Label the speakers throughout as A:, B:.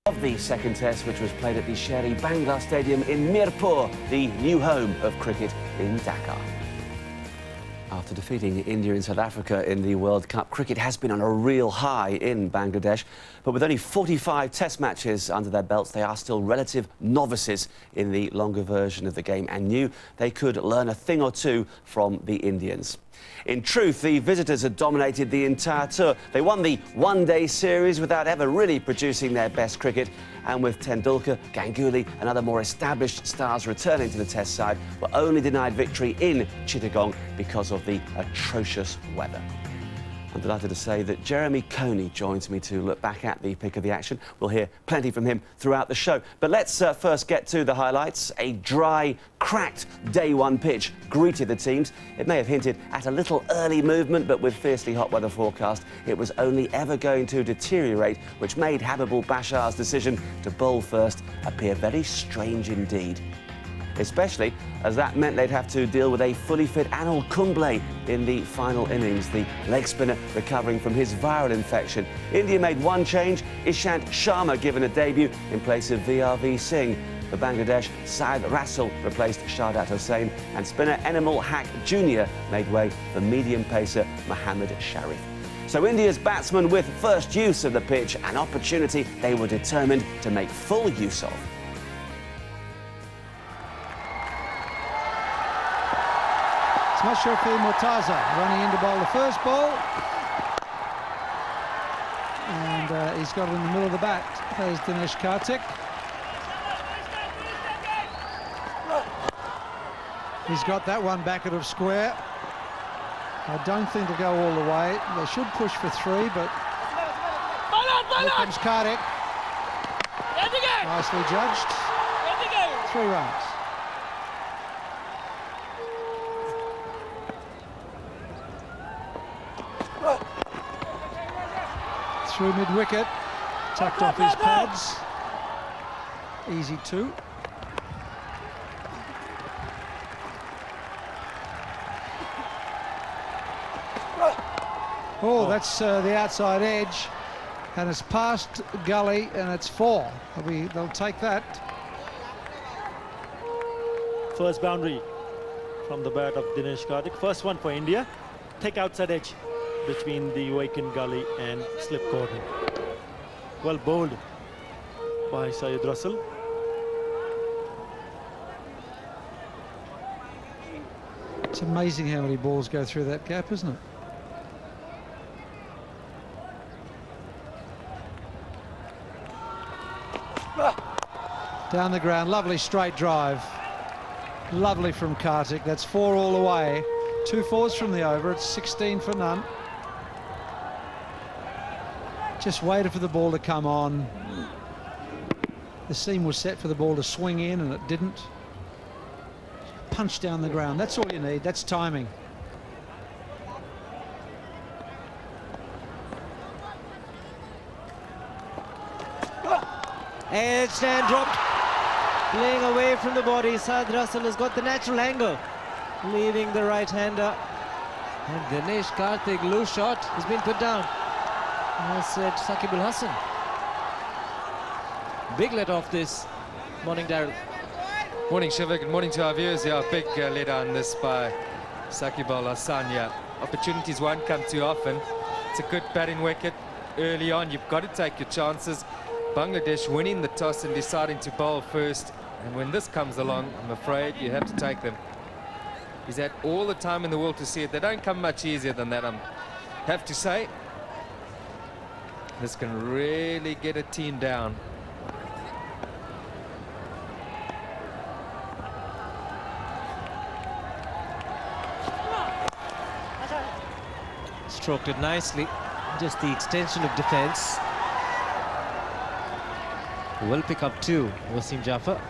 A: Of the second test, which was played at the Sher-e Bangla Stadium in Mirpur, the new home of cricket in Dhaka. After defeating India and South Africa in the World Cup, cricket has been on a real high in Bangladesh. But with only 45 test matches under their belts, they are still relative novices in the longer version of the game and knew they could learn a thing or two from the Indians. In truth, the visitors had dominated the entire tour. They won the one-day series without ever really producing their best cricket. And with Tendulkar, Ganguly and other more established stars returning to the test side, were only denied victory in Chittagong because of the atrocious weather. I'm delighted to say that Jeremy Coney joins me to look back at the pick of the action. We'll hear plenty from him throughout the show. But let's first get to the highlights. A dry, cracked day one pitch greeted the teams. It may have hinted at a little early movement, but with fiercely hot weather forecast, it was only ever going to deteriorate, which made Habibul Bashar's decision to bowl first appear very strange indeed. Especially as that meant they'd have to deal with a fully fit Anil Kumble in the final innings, the leg spinner recovering from his viral infection. India made one change, Ishant Sharma given a debut in place of VRV Singh. For Bangladesh, Syed Rasul replaced Shardat Hossain, and spinner Enimal Haq Jr. made way for medium pacer Mohammad Sharif. So India's batsmen with first use of the pitch, an opportunity they were determined to make full use of.
B: Mashrafi Mortaza running in to bowl the first ball, and he's got it in the middle of the bat. There's Dinesh Karthik. He's got that one back out of square. I don't think they'll go all the way. They should push for three, but here comes Karthik. Nicely judged. 3 runs. Through mid-wicket, tucked off his pads. Easy 2. Oh, that's the outside edge, and it's past Gully, and it's 4. They'll take that.
C: First boundary from the bat of Dinesh Karthik. First one for India. Thick outside edge between the vacant gully and slip corner. Well bowled by Syed Rasul.
B: It's amazing how many balls go through that gap, isn't it? Down the ground, lovely straight drive. Lovely from Karthik. That's 4 all the way. 2 fours from the over. It's 16 for none. Just waited for the ball to come on. The seam was set for the ball to swing in, and it didn't. Punch down the ground. That's all you need. That's timing.
D: And stand dropped. Playing away from the body. Syed Rasul has got the natural angle, leaving the right-hander. And Dinesh Karthik, loose shot, has been put down. As said Shakib Al Hasan. Big let off this. Morning, Daryl.
E: Morning, Shiva. Good morning to our viewers. Yeah, big let on this by Shakib Al Hasan. Yeah, opportunities won't come too often. It's a good batting wicket early on. You've got to take your chances. Bangladesh winning the toss and deciding to bowl first. And when this comes along, I'm afraid you have to take them. He's had all the time in the world to see it. They don't come much easier than that, I have to say. This can really get a team down.
D: Stroked it nicely. Just the extension of defence. Will pick up 2. Wasim Jaffer.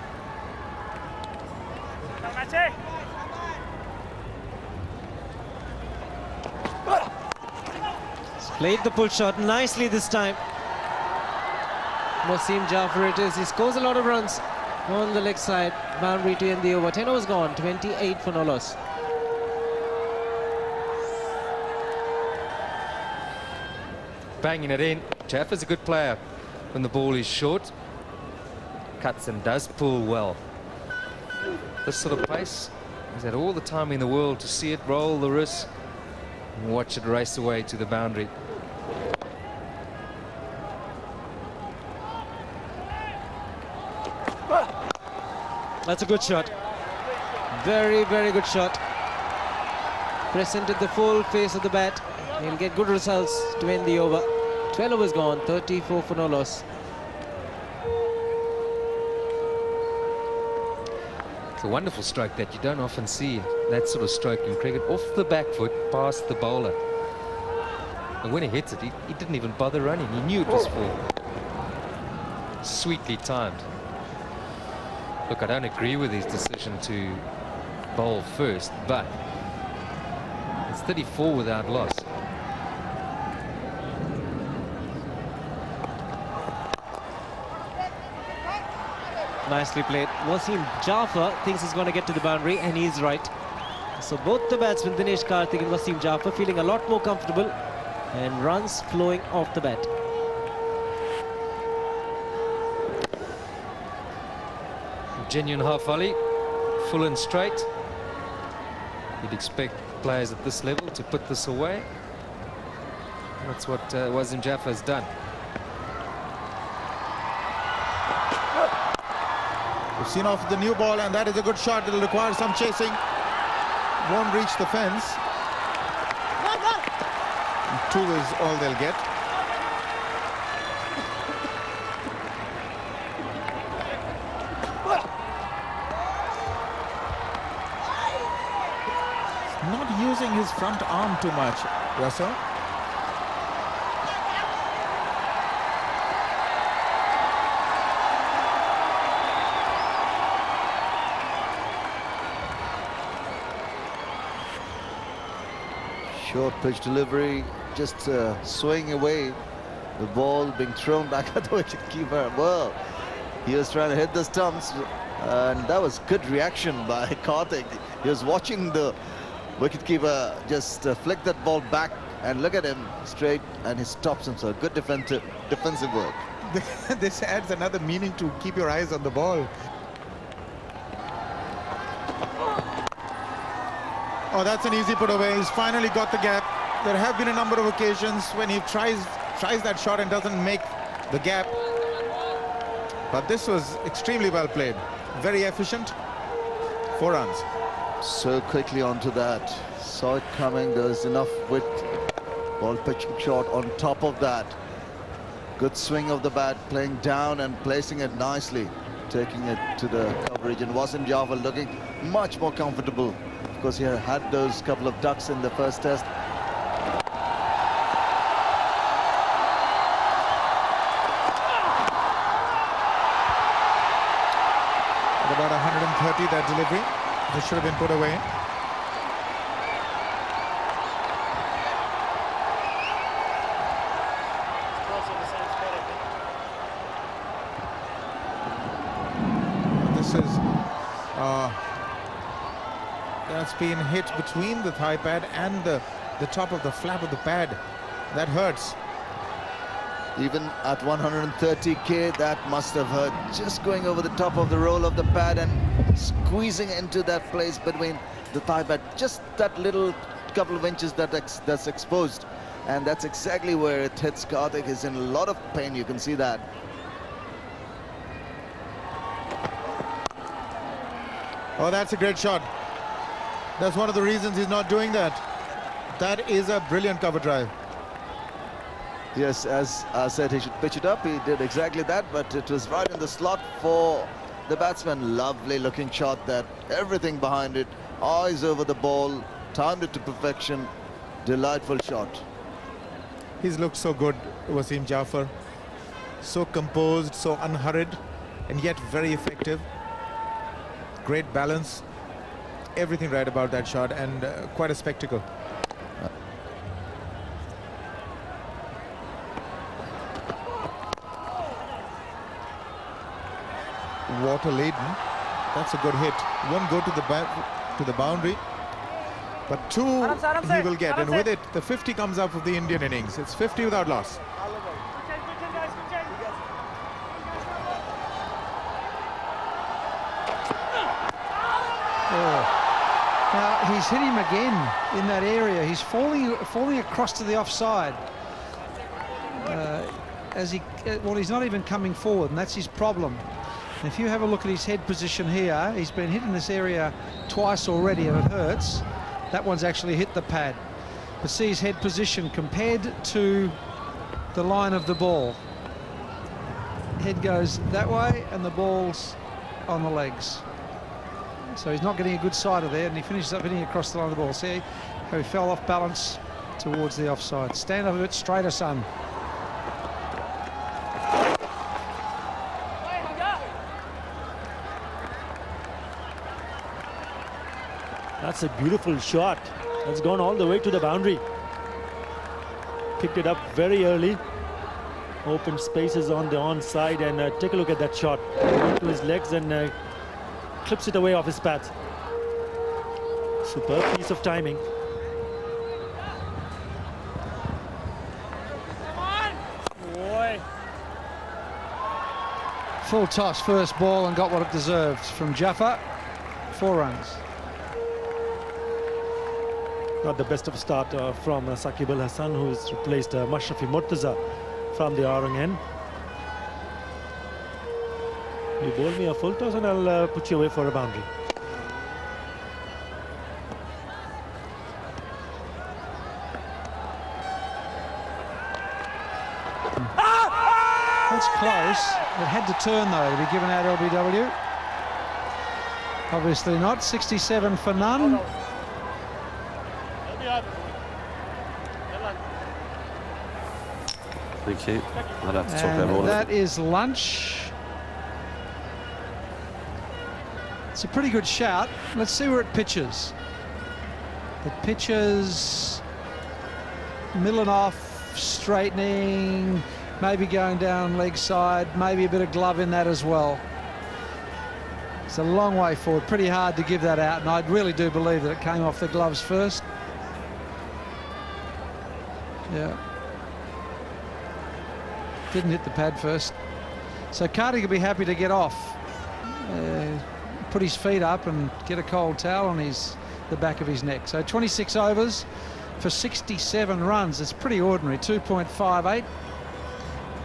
D: Played the pull shot nicely this time. Wasim Jaffer it is. He scores a lot of runs on the leg side. Boundary to end the over. 10 overs gone. 28 for no loss.
E: Banging it in. Jaffer's a good player. when the ball is short. Cuts and does pull well. This sort of pace, he's had all the time in the world to see it roll the wrist and watch it race away to the boundary.
D: That's a good shot. Very, very good shot. Presented the full face of the bat. He'll get good results to end the over. 12 overs gone, 34 for no loss.
E: It's a wonderful stroke that you don't often see, that sort of stroke in cricket. Off the back foot, past the bowler. And when he hits it, he didn't even bother running. He knew it was full. Sweetly timed. Look, I don't agree with his decision to bowl first, but it's 34 without loss.
D: Nicely played. Wasim Jaffer thinks he's going to get to the boundary, and he's right. So both the batsmen, Dinesh Karthik and Wasim Jaffer, feeling a lot more comfortable, and runs flowing off the bat.
E: Genuine half volley, full and straight. You'd expect players at this level to put this away. That's what Wasim Jaffer has done.
F: We've seen off the new ball, and that is a good shot. It'll require some chasing. Won't reach the fence. And 2 is all they'll get. Not using his front arm too much, Russell.
G: Short pitch delivery, just swaying away. The ball being thrown back at the wicketkeeper. Well, he was trying to hit the stumps, and that was good reaction by Karthik. He was watching the wicketkeeper just flick that ball back, and look at him straight, and he stops him. So good defensive work.
F: This adds another meaning to keep your eyes on the ball. Oh, that's an easy put away. He's finally got the gap. There have been a number of occasions when he tries that shot and doesn't make the gap. But this was extremely well played. Very efficient. 4 runs.
G: So quickly onto that. Saw it coming. There was enough width. Ball pitching shot on top of that. Good swing of the bat, playing down and placing it nicely, taking it to the coverage. And Wasim Jaffer looking much more comfortable. Of course, he had those couple of ducks in the first test.
F: At about 130, that delivery. This should have been put away. This is that's been hit between the thigh pad and the top of the flap of the pad. That hurts.
G: Even at 130k, that must have hurt. Just going over the top of the roll of the pad and squeezing into that place between the thigh pad. Just that little couple of inches that's exposed. And that's exactly where it hits Karthik. He's in a lot of pain, you can see that.
F: Oh, that's a great shot. That's one of the reasons he's not doing that. That is a brilliant cover drive.
G: Yes, as I said, he should pitch it up. He did exactly that, but it was right in the slot for the batsman. Lovely looking shot, that everything behind it, eyes over the ball, timed it to perfection. Delightful shot.
F: He's looked so good, Wasim Jaffer. So composed, so unhurried, and yet very effective. Great balance. Everything right about that shot, and quite a spectacle. Water laden. That's a good hit. Won't go to the boundary, but 2 he will get, and with it the 50 comes up of the Indian innings. It's 50 without loss.
B: Now, he's hit him again in that area. He's falling across to the offside. He's not even coming forward, and that's his problem. And if you have a look at his head position here, he's been hit in this area twice already, and it hurts. That one's actually hit the pad. But see his head position compared to the line of the ball. Head goes that way, and the ball's on the legs. So he's not getting a good side of there, and he finishes up hitting across the line of the ball. See how he fell off balance towards the offside. Stand up a bit straighter, son.
C: That's a beautiful shot. That's gone all the way to the boundary. Picked it up very early. Open spaces on the onside, and take a look at that shot. To his legs and clips it away off his pads. Superb piece of timing.
B: Full toss, first ball, and got what it deserved from Jaffa. 4 runs.
C: Not the best of start from Saqib Al Hasan, who's replaced Mashrafi Murtaza from the Arang end. You bowl me a full toss and I'll put you away for a boundary.
B: That's close. It had to turn, though, to be given out LBW. Obviously not. 67 for none.
A: Thank you. I'd have to talk over all
B: And
A: of
B: that
A: it.
B: is lunch. It's a pretty good shout. Let's see where it pitches. It pitches milling off, straightening, maybe going down leg side, maybe a bit of glove in that as well. It's a long way forward. Pretty hard to give that out, and I really do believe that it came off the gloves first. Yeah. Didn't hit the pad first. So Carty could be happy to get off. Put his feet up and get a cold towel on the back of his neck. So 26 overs for 67 runs. It's pretty ordinary. 2.58.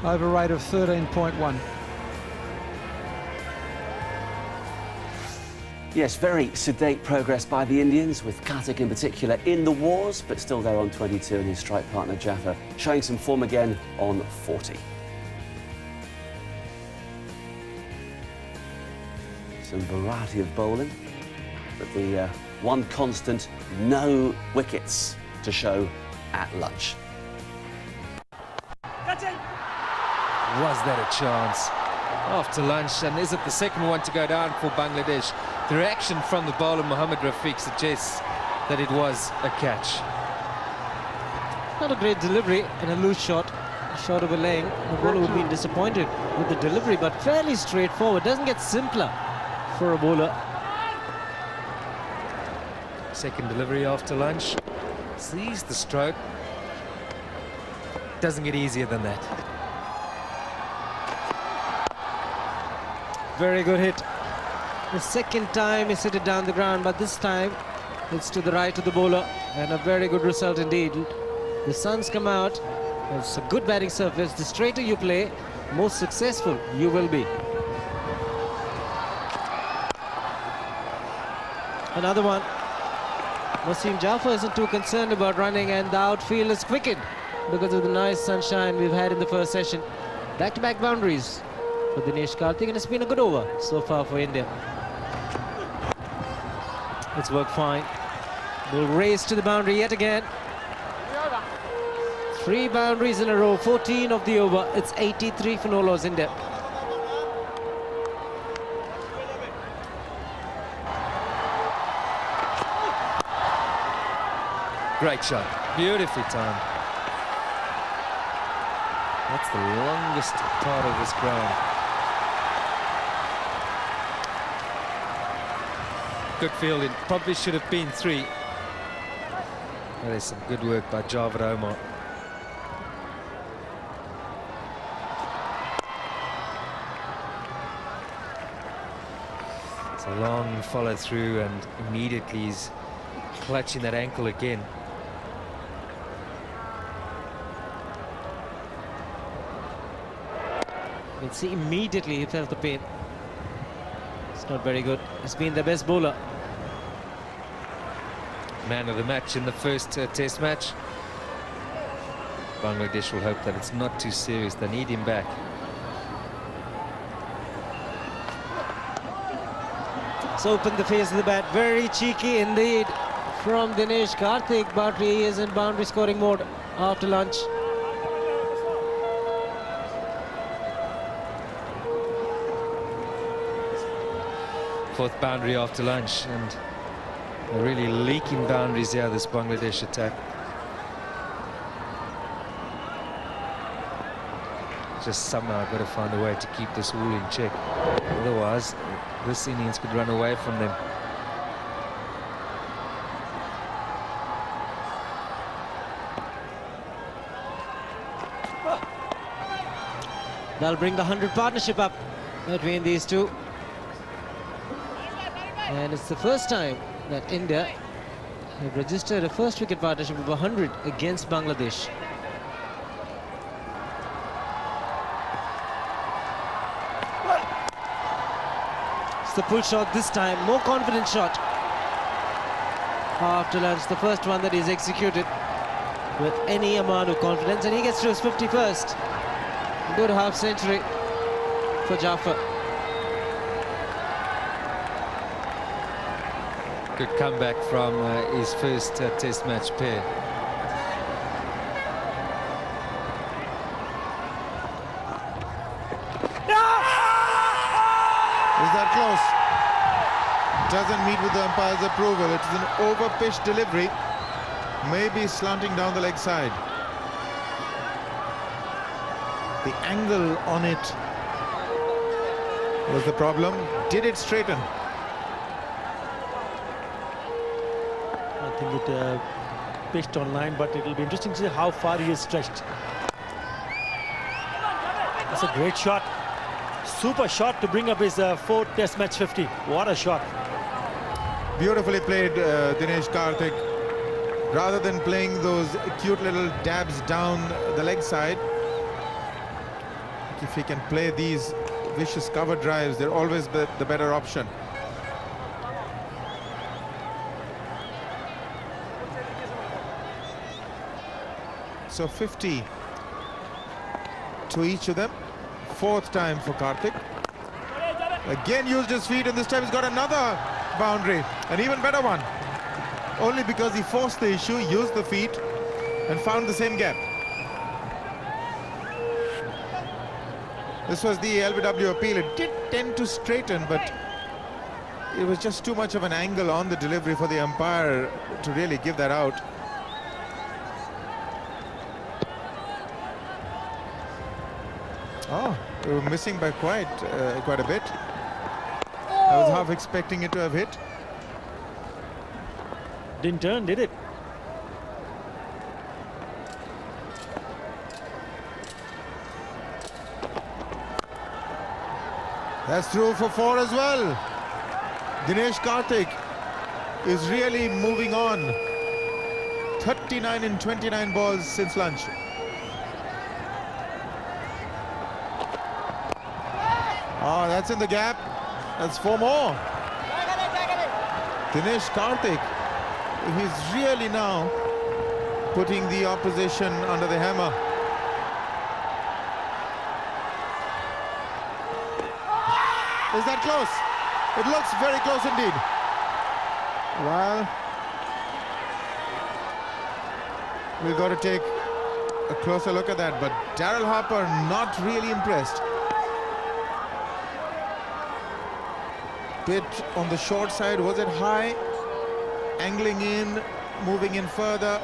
B: Over rate of 13.1.
A: Yes, very sedate progress by the Indians, with Karthik in particular in the wars, but still there on 22, and his strike partner Jaffa showing some form again on 40. Some variety of bowling, but the one constant, no wickets to show at lunch.
E: Was that a chance? After lunch, and is it the second one to go down for Bangladesh? The reaction from the bowler Mohammad Rafiq suggests that it was a catch.
D: Not a great delivery and a loose shot. Short of a laying. The bowler would be disappointed with the delivery, but fairly straightforward. Doesn't get simpler for a bowler.
E: Second delivery after lunch. Sees the stroke. Doesn't get easier than that.
D: Very good hit. The second time he's hit it down the ground, but this time it's to the right of the bowler, and a very good result indeed. The sun's come out. It's a good batting surface. The straighter you play, more successful you will be. Another one. Wasim Jaffer isn't too concerned about running, and the outfield is quickened because of the nice sunshine we've had in the first session. Back-to-back boundaries for Dinesh Karthik, and it's been a good over so far for India. It's worked fine. We'll race to the boundary yet again. 3 boundaries in a row, 14 of the over. It's 83 for no loss, India.
E: Great shot. Beautifully timed. That's the longest part of this ground. Good fielding. Probably should have been 3. That is some good work by Javed Omar. It's a long follow through, and immediately he's clutching that ankle again.
D: You can see immediately he felt the pain. It's not very good. He's been the best bowler.
E: Man of the match in the first test match. Bangladesh will hope that it's not too serious. They need him back.
D: It's opened the face of the bat. Very cheeky indeed from Dinesh Karthik, but he is in boundary scoring mode after lunch.
E: Fourth boundary after lunch, and they're really leaking boundaries here, this Bangladesh attack. Just somehow got to find a way to keep this all in check. Otherwise, this innings could run away from them.
D: That'll bring the 100 partnership up between these two. And it's the first time that India have registered a first wicket partnership of 100 against Bangladesh. It's the pull shot this time, more confident shot. After lunch, the first one that he's executed with any amount of confidence, and he gets to his 51st. Good half century for Jaffer.
E: Good comeback from his first test match pair.
F: Is that close? Doesn't meet with the umpire's approval. It's an over-pitched delivery. Maybe slanting down the leg side. The angle on it was the problem. Did it straighten?
C: I think it pitched on line, but it will be interesting to see how far he is stretched. That's a great shot. Super shot to bring up his fourth test match 50. What a shot.
F: Beautifully played, Dinesh Karthik. Rather than playing those cute little dabs down the leg side, if he can play these vicious cover drives, they're always the better option. So 50 to each of them. Fourth time for Karthik. Again used his feet, and this time he's got another boundary, an even better one. Only because he forced the issue, used the feet, and found the same gap. This was the LBW appeal. It did tend to straighten, but it was just too much of an angle on the delivery for the umpire to really give that out. Oh, we were missing by quite a bit. I was half expecting it to have hit.
C: Didn't turn, did it?
F: That's through for 4 as well. Dinesh Karthik is really moving on. 39 in 29 balls since lunch. Oh, that's in the gap. That's 4 more. Dinesh Karthik, he's really now putting the opposition under the hammer. Is that close? It looks very close indeed. Well, we've got to take a closer look at that, but Daryl Harper not really impressed. Bit on the short side. Was it high? Angling in, moving in further.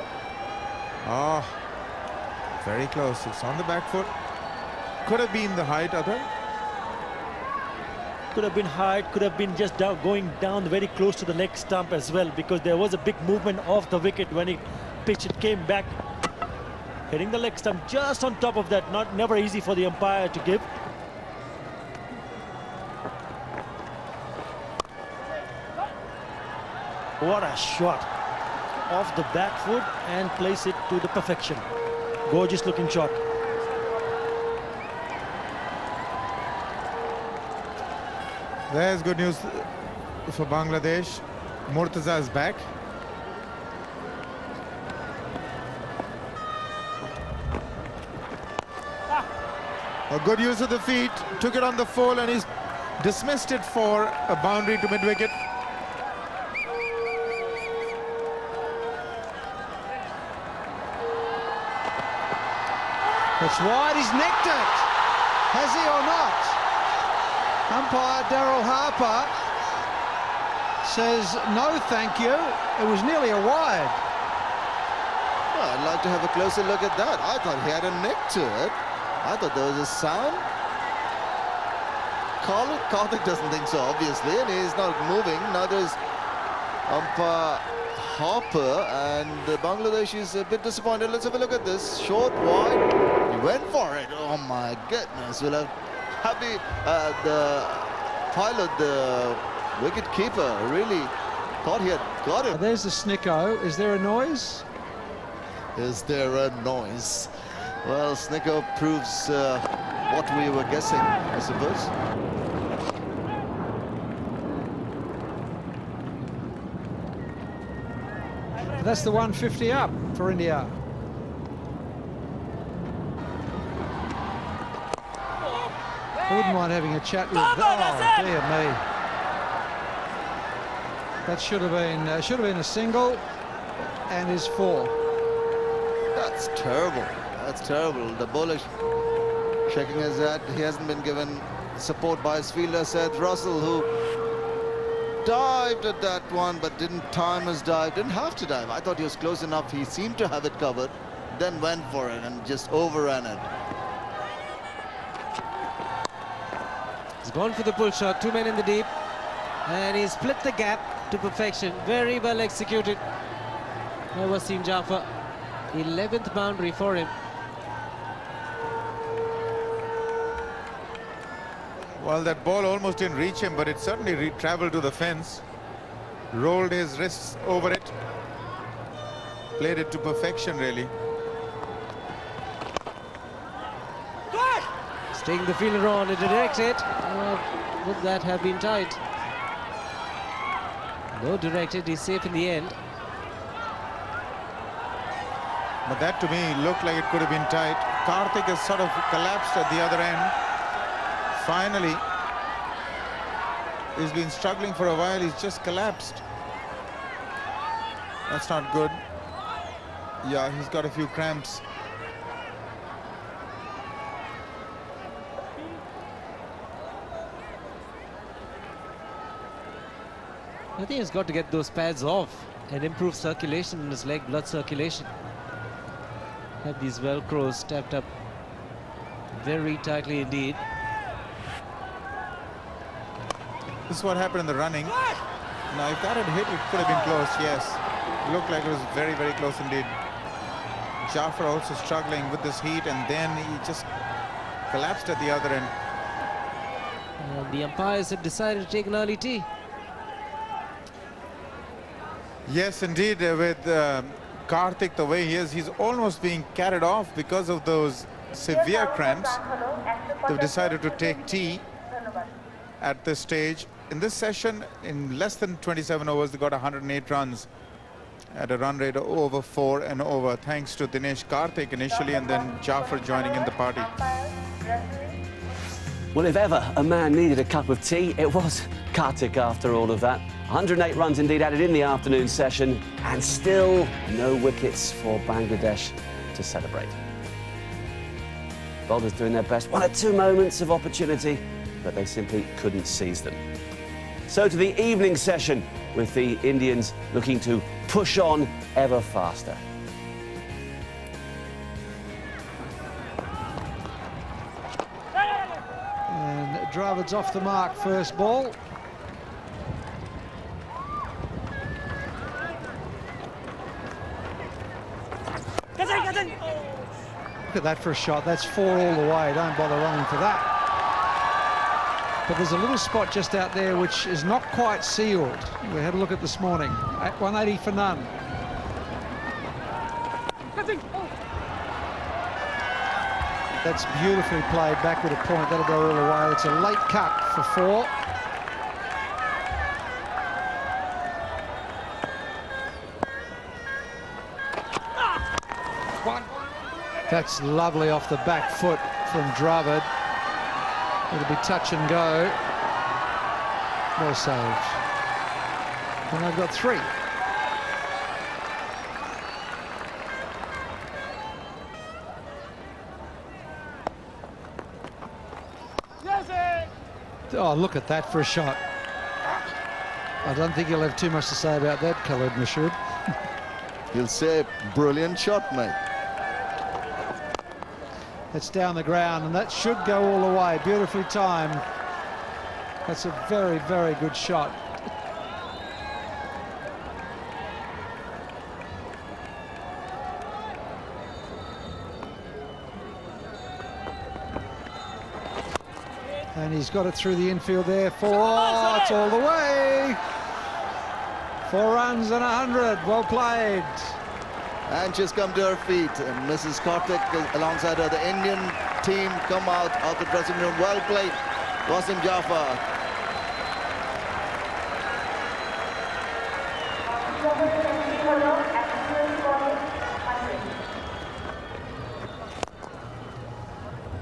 F: Oh, very close. It's on the back foot. Could have been the height, Athar.
C: Could have been high, could have been just down, going down very close to the leg stump as well, because there was a big movement off the wicket when he pitched. It came back, hitting the leg stump just on top of that. Never easy for the umpire to give. What a shot. Off the back foot and place it to the perfection. Gorgeous looking shot.
F: There's good news for Bangladesh. Murtaza is back. A good use of the feet, took it on the full, and he's dismissed it for a boundary to mid-wicket.
B: It's wide, he's nicked it. Has he or not? Umpire Daryl Harper says no thank you. It was nearly a wide.
G: Well, I'd like to have a closer look at that. I thought he had a nick to it. I thought there was a sound. Karthik doesn't think so, obviously, and he's not moving. Neither is umpire Harper, and Bangladesh is a bit disappointed. Let's have a look at this. Short, wide. He went for it. Oh my goodness. We'll have happy the pilot, the wicket keeper, really thought he had got it.
B: There's the snicko. Is there a noise?
G: Is there a noise? Well, Snicko proves what we were guessing, I suppose.
B: That's the 150 up for India. I wouldn't mind having a chat with. Oh dear me! That should have been a single, and is 4.
G: That's terrible. That's terrible. The bowler shaking his head. He hasn't been given support by his fielder, Seth Russell, who dived at that one but didn't time his dive. Didn't have to dive. I thought he was close enough. He seemed to have it covered, then went for it and just overran it.
D: He's gone for the pull shot, 2 men in the deep, and he split the gap to perfection. Very well executed by Wasim Jaffer. 11th boundary for him.
F: Well, that ball almost didn't reach him, but it certainly traveled to the fence. Rolled his wrists over it. Played it to perfection, really.
D: Staying the fielder on, it directed. Would that have been tight? No directed, he's safe in the end.
F: But that to me looked like it could have been tight. Karthik has sort of collapsed at the other end. Finally, he's been struggling for a while. He's just collapsed. That's not good. Yeah, he's got a few cramps.
D: I think he's got to get those pads off and improve circulation in his leg, blood circulation. Have these velcros tapped up very tightly indeed.
F: This is what happened in the running. Now, if that had hit, it could have been close, yes. It looked like it was very, very close indeed. Jaffer also struggling with this heat, and then he just collapsed at the other end.
D: And the umpires have decided to take an early tee.
F: Yes, indeed, with Karthik the way he is, he's almost being carried off because of those severe cramps. They've decided to take tea at this stage. In this session, in less than 27 overs, they got 108 runs at a run rate of over 4 and over, thanks to Dinesh Karthik initially, and then Jaffer joining in the party.
A: Well, if ever a man needed a cup of tea, it was Karthik after all of that. 108 runs indeed added in the afternoon session, and still no wickets for Bangladesh to celebrate. Bowlers doing their best. 1 or 2 moments of opportunity, but they simply couldn't seize them. So to the evening session, with the Indians looking to push on ever faster.
B: And Dravid's off the mark, first ball. Look at that for a shot. That's 4 all the way. Don't bother running for that. But there's a little spot just out there which is not quite sealed. We had a look at this morning. At 180 for none. That's beautifully played back with a point. That'll go all the way. It's a late cut for 4. That's lovely off the back foot from Dravid. It'll be touch and go. Well saved. And they've got 3. Oh, look at that for a shot. I don't think you'll have too much to say about that, Khalid Mashood.
G: He'll say, brilliant shot, mate.
B: It's down the ground, and that should go all the way. Beautifully timed. That's a very, very good shot. And he's got it through the infield there. 4, it's all the way. 4 runs and 100. Well played.
G: And she's come to her feet. And Mrs. Karthik alongside her, the Indian team come out of the dressing room. Well played, Wasim Jaffer.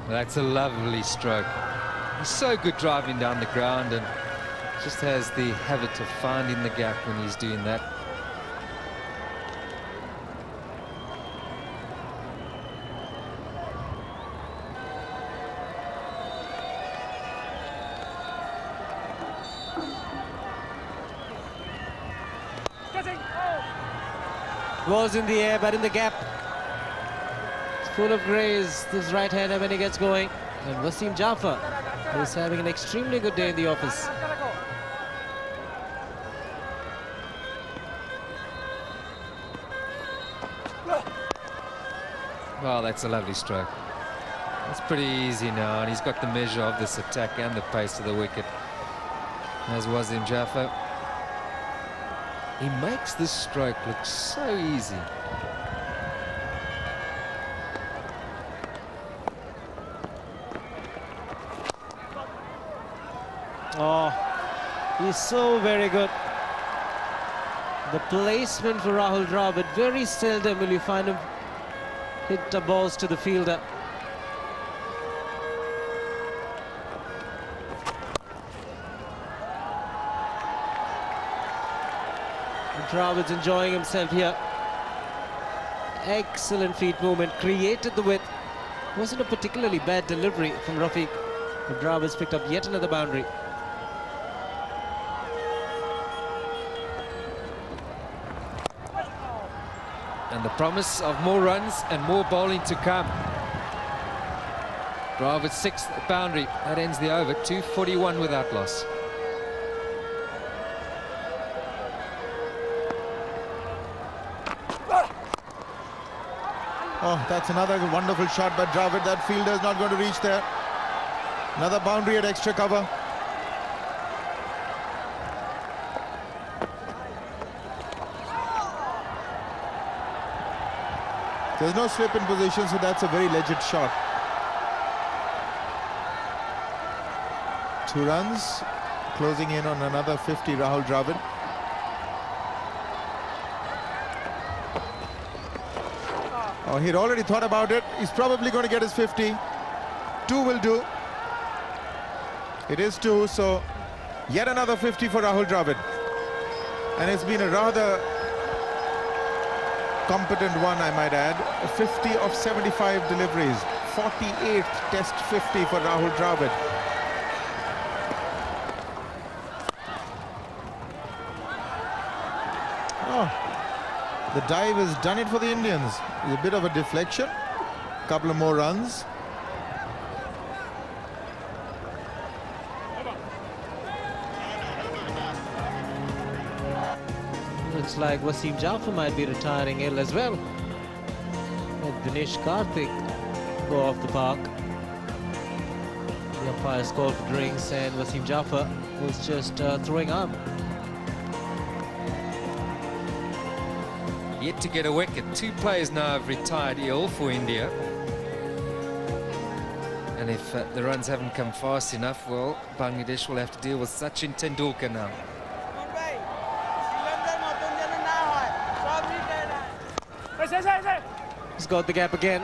E: That's a lovely stroke. He's so good driving down the ground and just has the habit of finding the gap when he's doing that.
D: Was in the air, but in the gap. It's full of grace, this right-hander when he gets going. And Wasim Jaffer is having an extremely good day in the office.
E: Well, that's a lovely stroke. It's pretty easy now, and he's got the measure of this attack and the pace of the wicket, as Wasim Jaffer. He makes this stroke look so easy.
D: Oh, he's so very good. The placement for Rahul Dravid, very seldom will you find him hit the balls to the fielder. Dravid's enjoying himself here. Excellent feet movement, created the width. Wasn't a particularly bad delivery from Rafiq, but Dravid's picked up yet another boundary.
E: And the promise of more runs and more bowling to come. Dravid's 6th boundary. That ends the over. 241 without loss.
F: Oh, that's another wonderful shot by Dravid. That fielder is not going to reach there. Another boundary at extra cover. There's no slip in position, so that's a very legit shot. 2 runs, closing in on another 50, Rahul Dravid. Oh, he'd already thought about it. He's probably going to get his 50. 2 will do. It is 2, so yet another 50 for Rahul Dravid. And it's been a rather competent one, I might add. 50 of 75 deliveries. 48th test 50 for Rahul Dravid. Oh, the dive has done it for the Indians. It's a bit of a deflection. Couple of more runs.
D: Looks like Wasim Jaffer might be retiring ill as well. Let Dinesh Karthik go off the park. The umpires called for drinks, and Wasim Jaffer was just throwing arm.
E: Yet to get a wicket. 2 players now have retired ill for India. And if the runs haven't come fast enough, well, Bangladesh will have to deal with Sachin Tendulkar now.
D: He's got the gap again.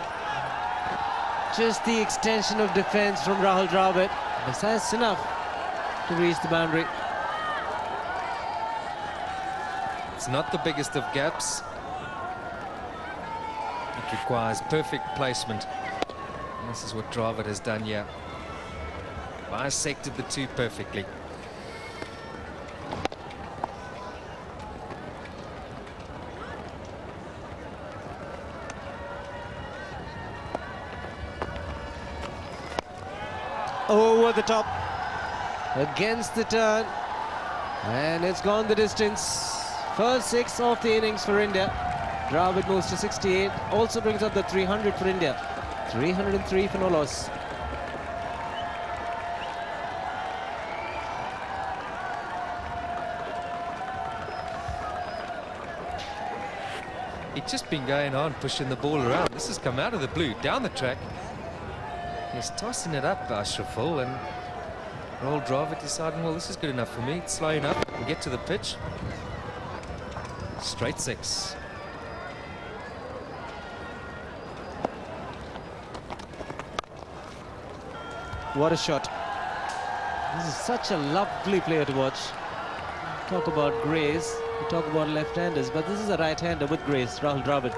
D: Just the extension of defense from Rahul Dravid. But that's enough to reach the boundary.
E: It's not the biggest of gaps. It requires perfect placement. And this is what Dravid has done here. Bisected the 2 perfectly.
D: Over the top. Against the turn. And it's gone the distance. First 6 of the innings for India. Dravid moves to 68. Also brings up the 300 for India. 303 for no loss.
E: He's just been going on, pushing the ball around. This has come out of the blue, down the track. He's tossing it up, Ashraful, and Rahul Dravid deciding, well, this is good enough for me. It's slow enough. We'll get to the pitch. Straight 6.
D: What a shot. This is such a lovely player to watch. Talk about grace, you talk about left-handers, but this is a right-hander with grace, Rahul Dravid.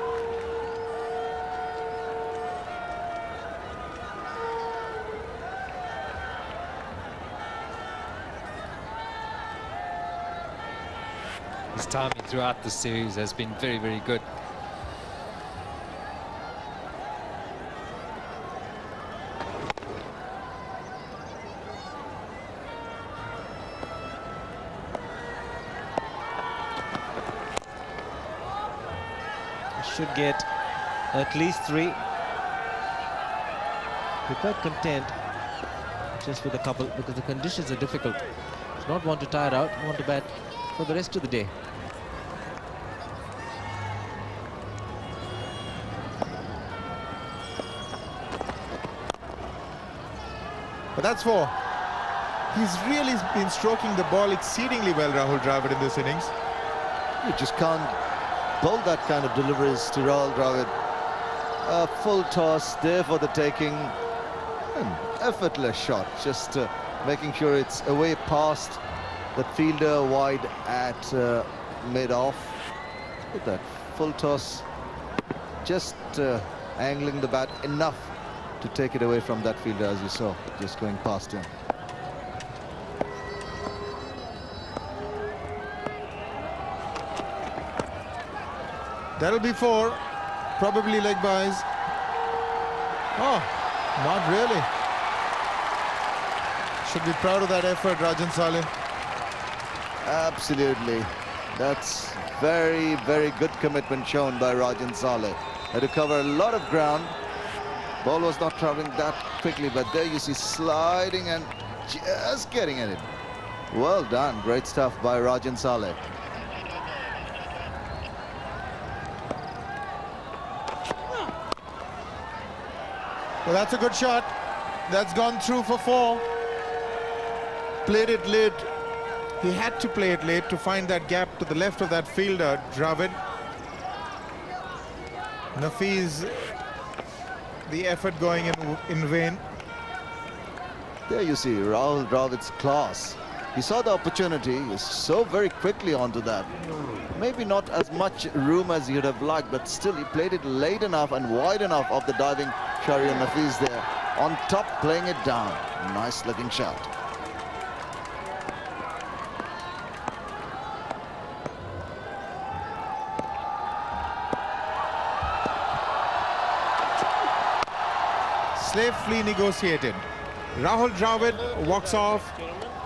E: His timing throughout the series has been very, very good.
D: Should get at least 3. Be quite content just with a couple because the conditions are difficult. It's not want to tire out, want to bat for the rest of the day.
F: But that's 4. He's really been stroking the ball exceedingly well, Rahul Dravid, in this innings.
G: You just can't bowl that kind of deliveries to Rahul Dravid. A full toss there for the taking. An effortless shot, just making sure it's away past the fielder wide at mid-off. Look at that full toss, just angling the bat enough to take it away from that fielder, as you saw, just going past him.
F: That'll be 4. Probably leg byes. Oh, not really. Should be proud of that effort, Rajan Saleh.
G: Absolutely. That's very, very good commitment shown by Rajan Saleh. Had to cover a lot of ground. Ball was not traveling that quickly, but there you see sliding and just getting at it. Well done. Great stuff by Rajan Saleh.
F: Well, that's a good shot. That's gone through for 4. Played it late. He had to play it late to find that gap to the left of that fielder, Dravid. Nafiz, the effort going in vain.
G: There you see Rahul Dravid's class. He saw the opportunity, he so very quickly onto that. Maybe not as much room as he would have liked, but still he played it late enough and wide enough of the diving Shahriar Nafiz there. On top, playing it down. Nice looking shot.
F: Safely negotiated. Rahul Dravid walks off.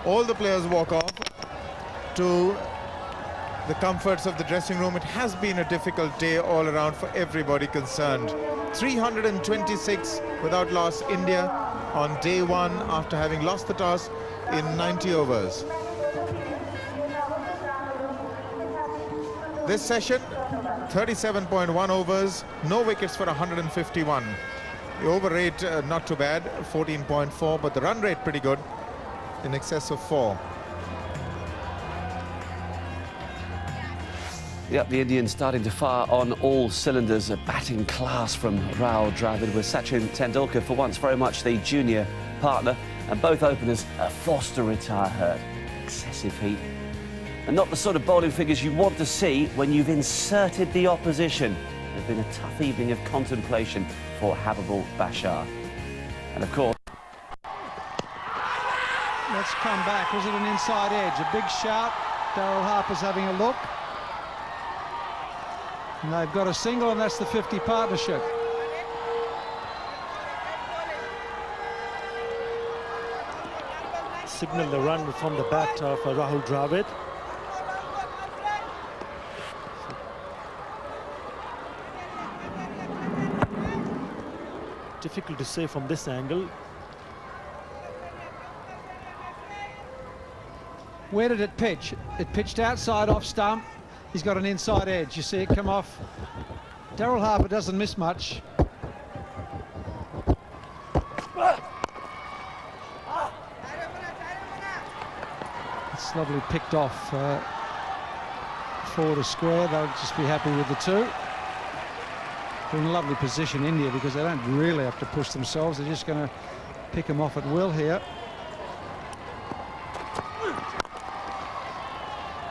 F: All the players walk off to the comforts of the dressing room. It has been a difficult day all around for everybody concerned. 326 without loss. India on day one after having lost the toss in 90 overs. This session, 37.1 overs, no wickets for 151. The over rate not too bad, 14.4, but the run rate pretty good, in excess of 4.
A: Yep, the Indians starting to fire on all cylinders. A batting class from Rahul Dravid, with Sachin Tendulkar for once very much the junior partner, and both openers are forced to retire hurt. Excessive heat, and not the sort of bowling figures you want to see when you've inserted the opposition. It's been a tough evening of contemplation for Habibul Bashar. And of course,
B: Let's come back. Was it an inside edge? A big shout. Daryl Harper's having a look. And they've got a single, and that's the 50 partnership.
C: Signal the run from the bat of Rahul Dravid. Difficult to say from this angle.
B: Where did it pitch? It pitched outside off stump. He's got an inside edge. You see it come off. Daryl Harper doesn't miss much. It's lovely picked off forward a square. They'll just be happy with the two. They're in a lovely position, India, because they don't really have to push themselves. They're just going to pick them off at will here.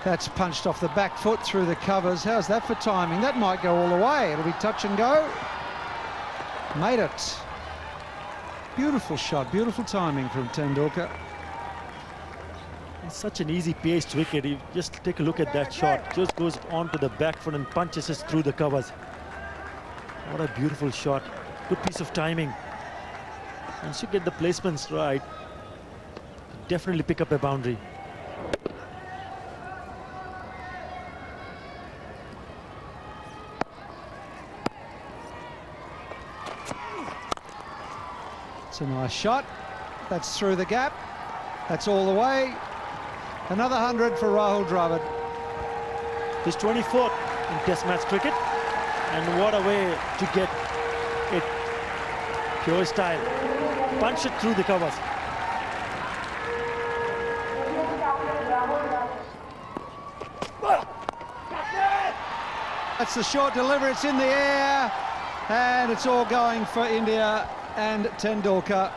B: That's punched off the back foot through the covers. How's that for timing? That might go all the way. It'll be touch and go. Made it. Beautiful shot, beautiful timing from Tendulkar.
C: It's such an easy paced wicket. You just take a look at that shot. Just goes onto the back foot and punches it through the covers. What a beautiful shot. Good piece of timing. Once you get the placements right, definitely pick up a boundary.
B: It's a nice shot. That's through the gap. That's all the way. Another 100 for Rahul Dravid.
C: His 24th in Test match cricket. And what a way to get it. Pure style. Punch it through the covers.
B: That's the short delivery. It's in the air. And it's all going for India and Tendulkar.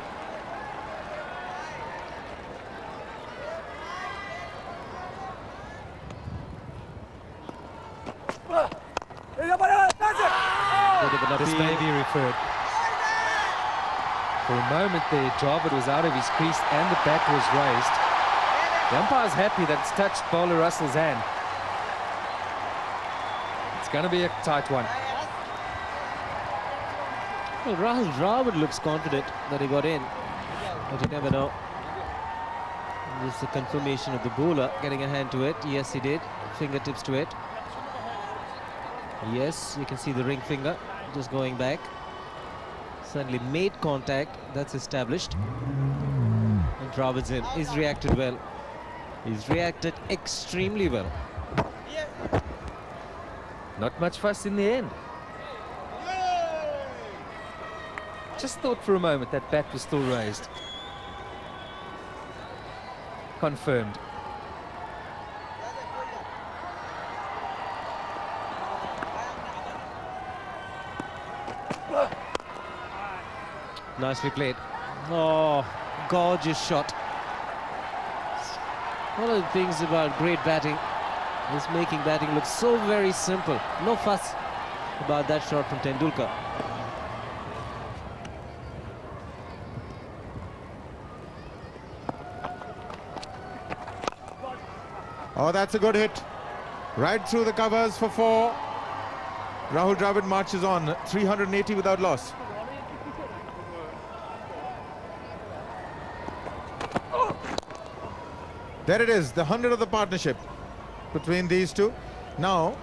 D: This may be referred.
E: For a moment there, Dravid was out of his crease and the bat was raised. The umpire's happy that it's touched bowler Russell's hand. It's going to be a tight one.
D: Well, Rahul Dravid looks confident that he got in, but you never know. This is the confirmation of the bowler getting a hand to it. Yes, he did. Fingertips to it. Yes, you can see the ring finger just going back. Suddenly made contact. That's established. And Dravid's in. He's reacted well. He's reacted extremely well.
E: Not much fuss in the end. Just thought for a moment that bat was still raised. Confirmed.
D: Nicely played. Oh, gorgeous shot. One of the things about great batting is making batting look so very simple. No fuss about that shot from Tendulkar.
F: Oh, that's a good hit. Right through the covers for 4. Rahul Dravid marches on, 380 without loss. There it is, the 100 of the partnership between these two. Now,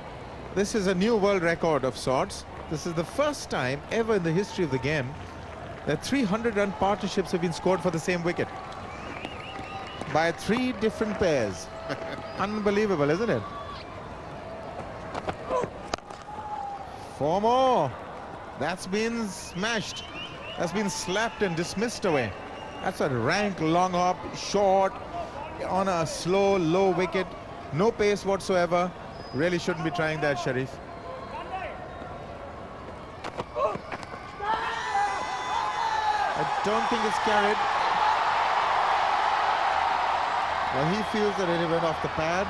F: this is a new world record of sorts. This is the first time ever in the history of the game that 300-run partnerships have been scored for the same wicket by 3 different pairs. Unbelievable, isn't it? 4 more. That's been smashed. That's been slapped and dismissed away. That's a rank long hop, short, on a slow, low wicket. No pace whatsoever. Really shouldn't be trying that, Sharif. I don't think it's carried. Well, he feels that it went off the pad.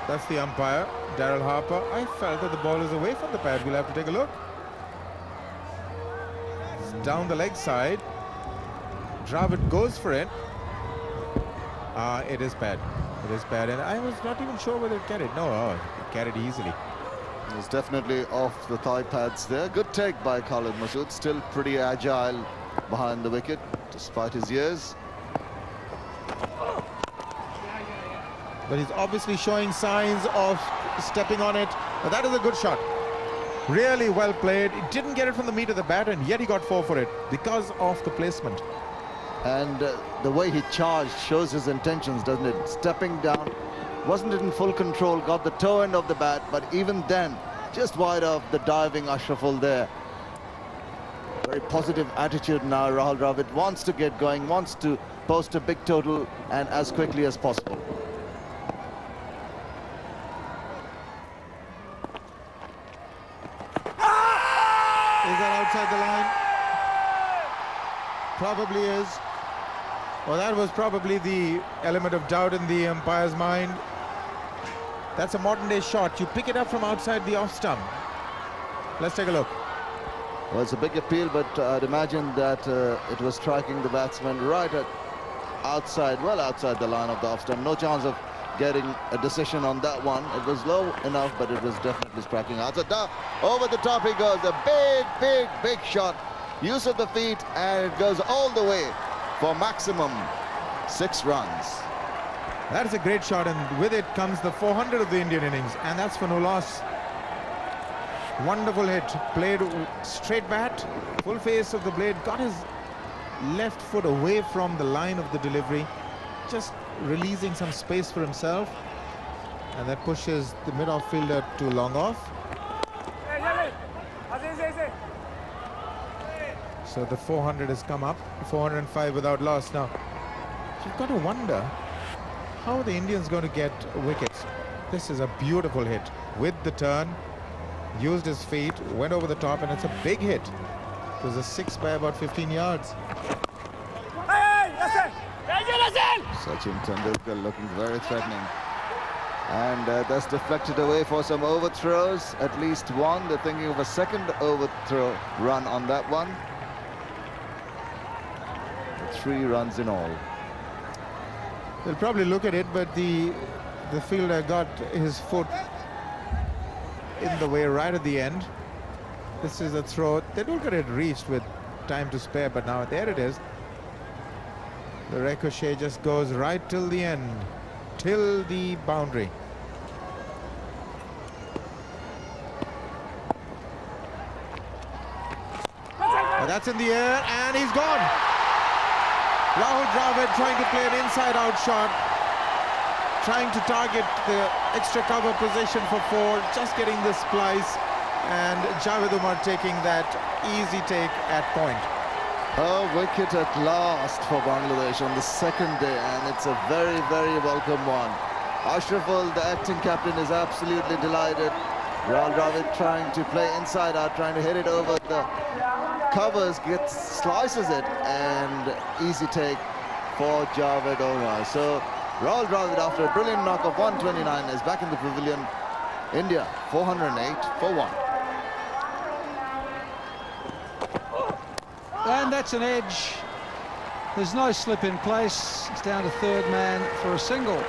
F: That's the umpire, Daryl Harper. I felt that the ball is away from the pad. We'll have to take a look. It's down the leg side. Dravid goes for it. It is pad. It is pad. And I was not even sure whether it carried. No, it carried easily.
G: It's definitely off the thigh pads there. Good take by Khalid Masood. Still pretty agile behind the wicket, despite his years.
F: But he's obviously showing signs of stepping on it. But that is a good shot. Really well played. He didn't get it from the meat of the bat, and yet he got 4 for it because of the placement.
G: And the way he charged shows his intentions, doesn't it? Stepping down, wasn't it in full control, got the toe end of the bat, but even then, just wide of the diving Ashraful there. Very positive attitude now. Rahul Dravid wants to get going, wants to post a big total, and as quickly as possible.
F: Is that outside the line? Probably is. Well, that was probably the element of doubt in the umpire's mind. That's a modern-day shot. You pick it up from outside the off stump. Let's take a look.
G: Well, it's a big appeal, but I'd imagine that it was striking the batsman right at outside, well outside the line of the off stump. No chance of getting a decision on that one. It was low enough, but it was definitely striking out. So over the top he goes. A big shot. Use of the feet, and it goes all the way for maximum 6 runs.
F: That is a great shot, and with it comes the 400 of the Indian innings, and that's for no loss. Wonderful hit, played straight bat, full face of the blade, got his left foot away from the line of the delivery, just releasing some space for himself, and that pushes the mid-off fielder to long off. So the 400 has come up, 405 without loss. Now, you've got to wonder, how are the Indians going to get wickets? This is a beautiful hit with the turn, used his feet, went over the top, and it's a big hit. It was a 6 by about 15 yards.
G: Sachin Tendulkar looking very threatening. And that's deflected away for some overthrows, at least one. They're thinking of a second overthrow run on that one. 3 runs in all.
F: They'll probably look at it, but the fielder got his foot in the way right at the end. This is a throw. Tendulkar had reached with time to spare, but now there it is. The ricochet just goes right till the end, till the boundary. But that's in the air, and he's gone. Rahul Dravid trying to play an inside-out shot, trying to target the extra cover position for 4, just getting the splice, and Javed Umar taking that easy take at point.
G: A wicket at last for Bangladesh on the 2nd day, and it's a very welcome one. Ashraful, the acting captain, is absolutely delighted. Rahul Dravid trying to play inside out, trying to hit it over the covers, slices it, and easy take for Javed Umar. So Rahul Dravid, after a brilliant knock of 129, is back in the pavilion. India 408 for 1.
B: And that's an edge. There's no slip in place. It's down to 3rd man for a single.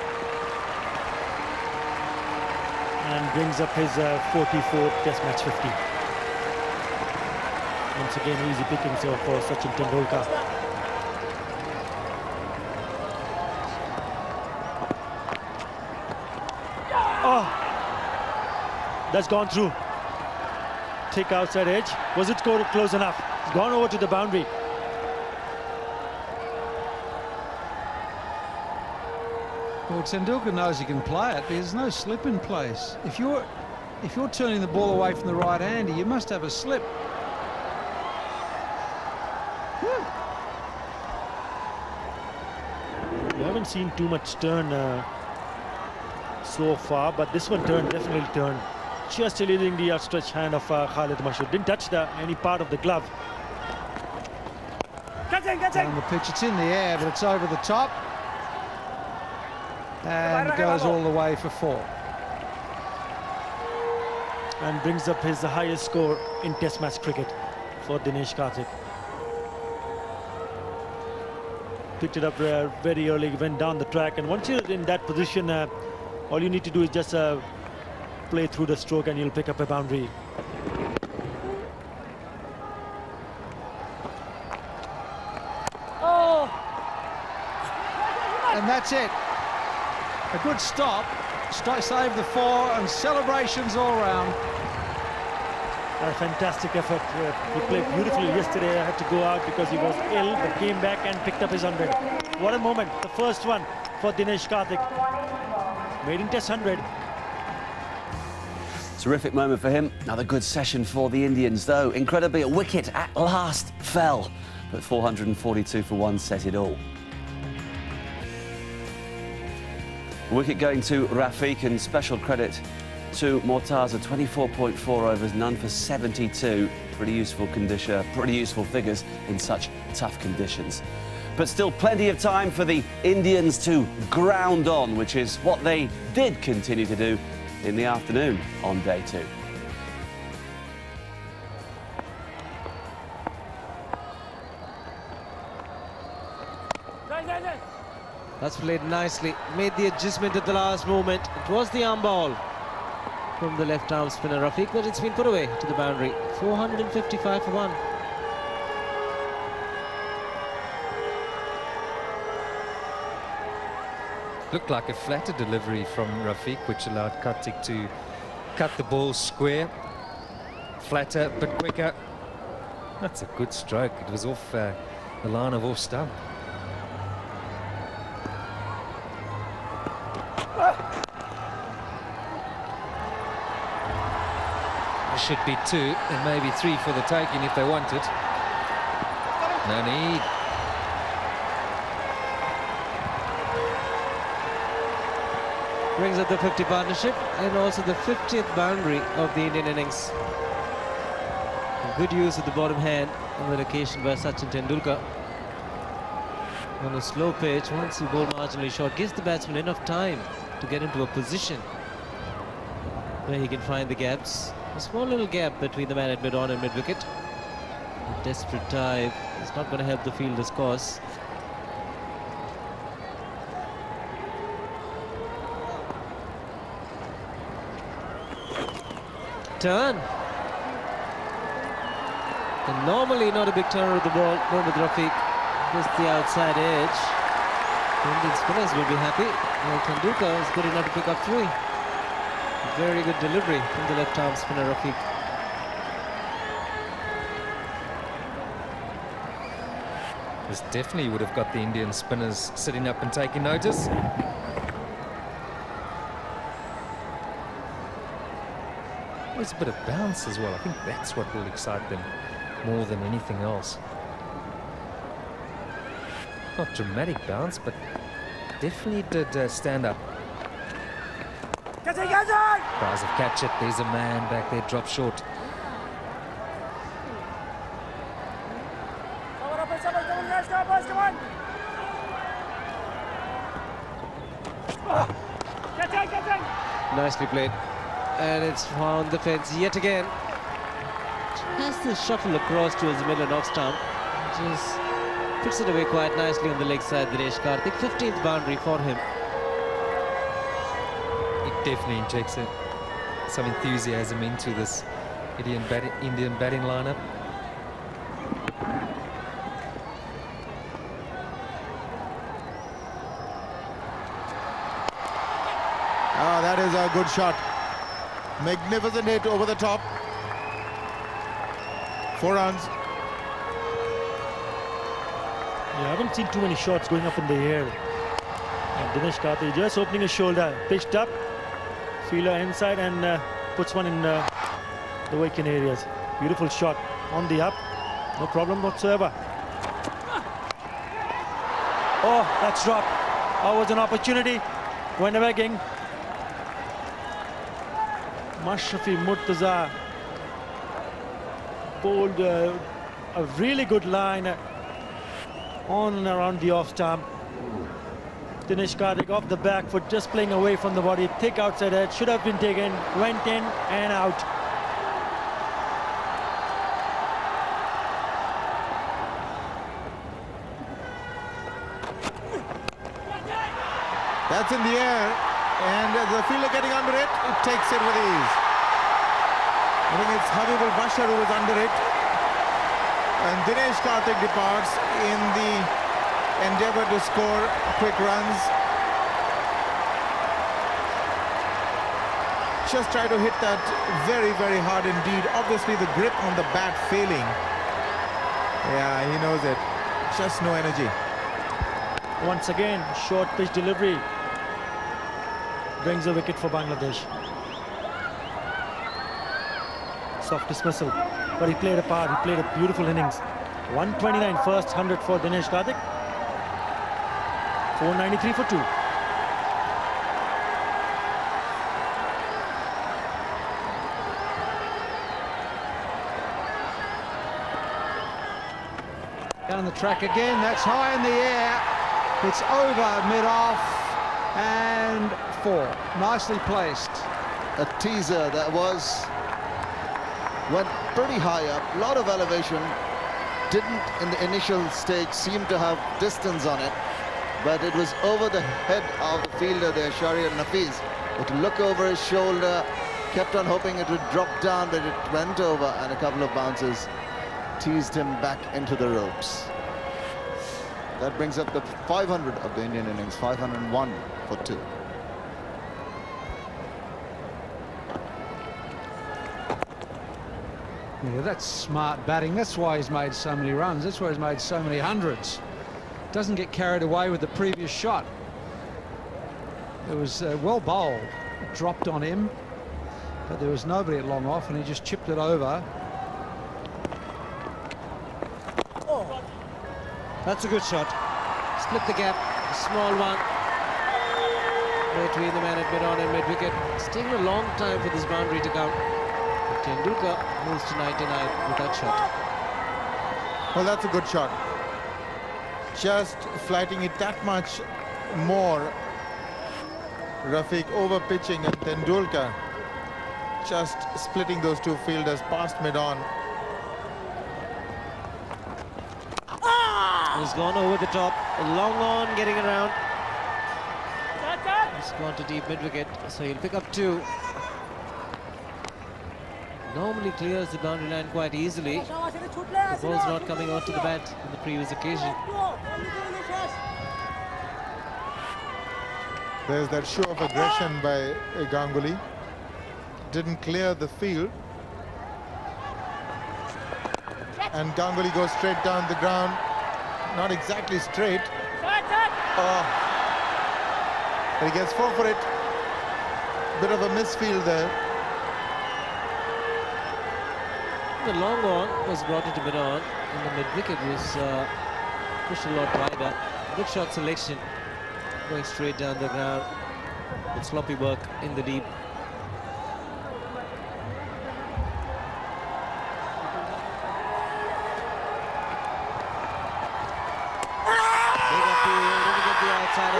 C: And brings up his 44th Test match 50. Once again, easy pickings here for Sachin Tendulkar. Oh, that's gone through. Thick outside edge. Was it close enough? It's gone over to the boundary.
B: Well, Tendulkar knows he can play it, but there's no slip in place. If you're turning the ball away from the right-hander, you must have a slip.
C: We haven't seen too much turn so far, but this one definitely turned. Just leading the outstretched hand of Khalid Mashud. Didn't touch any part of the glove.
B: On the pitch, it's in the air, but it's over the top. And goes all the way for 4.
C: And brings up his highest score in Test match cricket for Dinesh Karthik. Picked it up very early, went down the track, and once you're in that position, all you need to do is just play through the stroke and you'll pick up a boundary.
B: And that's it. A good stop. Save the 4 and celebrations all round.
C: A fantastic effort. He played beautifully yesterday. I had to go out because he was ill, but came back and picked up his 100. What a moment. The first one for Dinesh Karthik. Made in Test 100.
A: Terrific moment for him. Another good session for the Indians, though. Incredibly, a wicket at last fell, but 442 for 1 set it all. A wicket going to Rafiq, and special credit to Mortaza. 24.4 overs, none for 72. Pretty useful figures in such tough conditions. But still plenty of time for the Indians to ground on, which is what they did continue to do in the afternoon on day 2.
D: That's played nicely. Made the adjustment at the last moment. It was the arm ball from the left arm spinner Rafiq, but it's been put away to the boundary. 455 for 1.
E: Looked like a flatter delivery from Rafiq, which allowed Karthik to cut the ball square. Flatter, but quicker. That's a good stroke. It was off the line of off stump. There should be 2 and maybe 3 for the taking if they want it. No need.
D: Brings up the 50 partnership and also the 50th boundary of the Indian innings. Good use of the bottom hand on the occasion by Sachin Tendulkar. On a slow pitch, once you bowl marginally short, gives the batsman enough time to get into a position where he can find the gaps. A small little gap between the man at mid-on and mid-wicket. A desperate dive is not going to help the fielder's cause. Turn. And normally not a big turn of the ball, Mohammad Rafiq. Just the outside edge. The Indian spinners will be happy. Well, Tendulkar is good enough to pick up 3. Very good delivery from the left arm spinner Rafiq.
E: This definitely would have got the Indian spinners sitting up and taking notice. There's a bit of bounce as well. I think that's what will excite them more than anything else. Not dramatic bounce, but definitely did stand up. Tries of catch it. There's a man back there, drop short.
D: Nicely played. And it's found the fence yet again. Has the shuffle across towards the middle and off stump. Just puts it away quite nicely on the leg side, Dinesh Karthik. 15th boundary for him.
E: It definitely injects some enthusiasm into this Indian batting lineup.
F: Ah, that is a good shot. Magnificent hit over the top. 4 runs.
C: Yeah, I haven't seen too many shots going up in the air. And Dinesh Karthik just opening his shoulder, pitched up, fielder inside and puts one in the wicket areas. Beautiful shot on the up, no problem whatsoever. Oh, that's dropped. That was an opportunity. Went begging. Mashrafi Murtaza bowled a really good line on and around the off stump. Dinesh Karthik off the back foot, just playing away from the body. Thick outside edge, should have been taken, went in and out.
F: That's in the air, and the fielder getting under it, it takes it with ease. I think it's Habibul Bashar who was under it. And Dinesh Karthik departs in the endeavor to score quick runs. Just try to hit that very, very hard indeed. Obviously the grip on the bat failing. Yeah, he knows it. Just no energy.
C: Once again, short pitch delivery brings a wicket for Bangladesh. Soft dismissal, but he played a part. He played a beautiful innings. 129 first 100 for Dinesh Karthik. 493 for 2.
B: Down the track again, that's high in the air. It's over mid-off and 4. Nicely placed.
G: A teaser that went pretty high up, a lot of elevation. Didn't in the initial stage seem to have distance on it, but it was over the head of the fielder there, Shahriar Nafiz. It looked over his shoulder, kept on hoping it would drop down, but it went over, and a couple of bounces teased him back into the ropes. That brings up the 500 of the Indian innings, 501 for 2.
B: Yeah, that's smart batting. That's why he's made so many runs. That's why he's made so many hundreds. Doesn't get carried away with the previous shot. It was well bowled. It dropped on him, but there was nobody at long off, and he just chipped it over.
D: That's a good shot. Split the gap, a small one between the man at mid-on and mid-wicket. It's taken a long time for this boundary to count. But Tendulkar moves to 99 with that shot.
F: Well, that's a good shot. Just flighting it that much more. Rafiq over pitching, and Tendulkar just splitting those two fielders past mid-on.
D: He's gone over the top, long on, getting around. He's gone to deep mid-wicket, so he'll pick up 2. Normally clears the boundary line quite easily. The ball's not coming onto the bat on the previous occasion.
F: There's that show of aggression by Ganguly. Didn't clear the field. And Ganguly goes straight down the ground. Not exactly straight. Oh. But he gets 4 for it. Bit of a misfield there.
D: The long on was brought into mid-on, and the mid-wicket was pushed a lot wider. Good shot selection, going straight down the ground with sloppy work in the deep.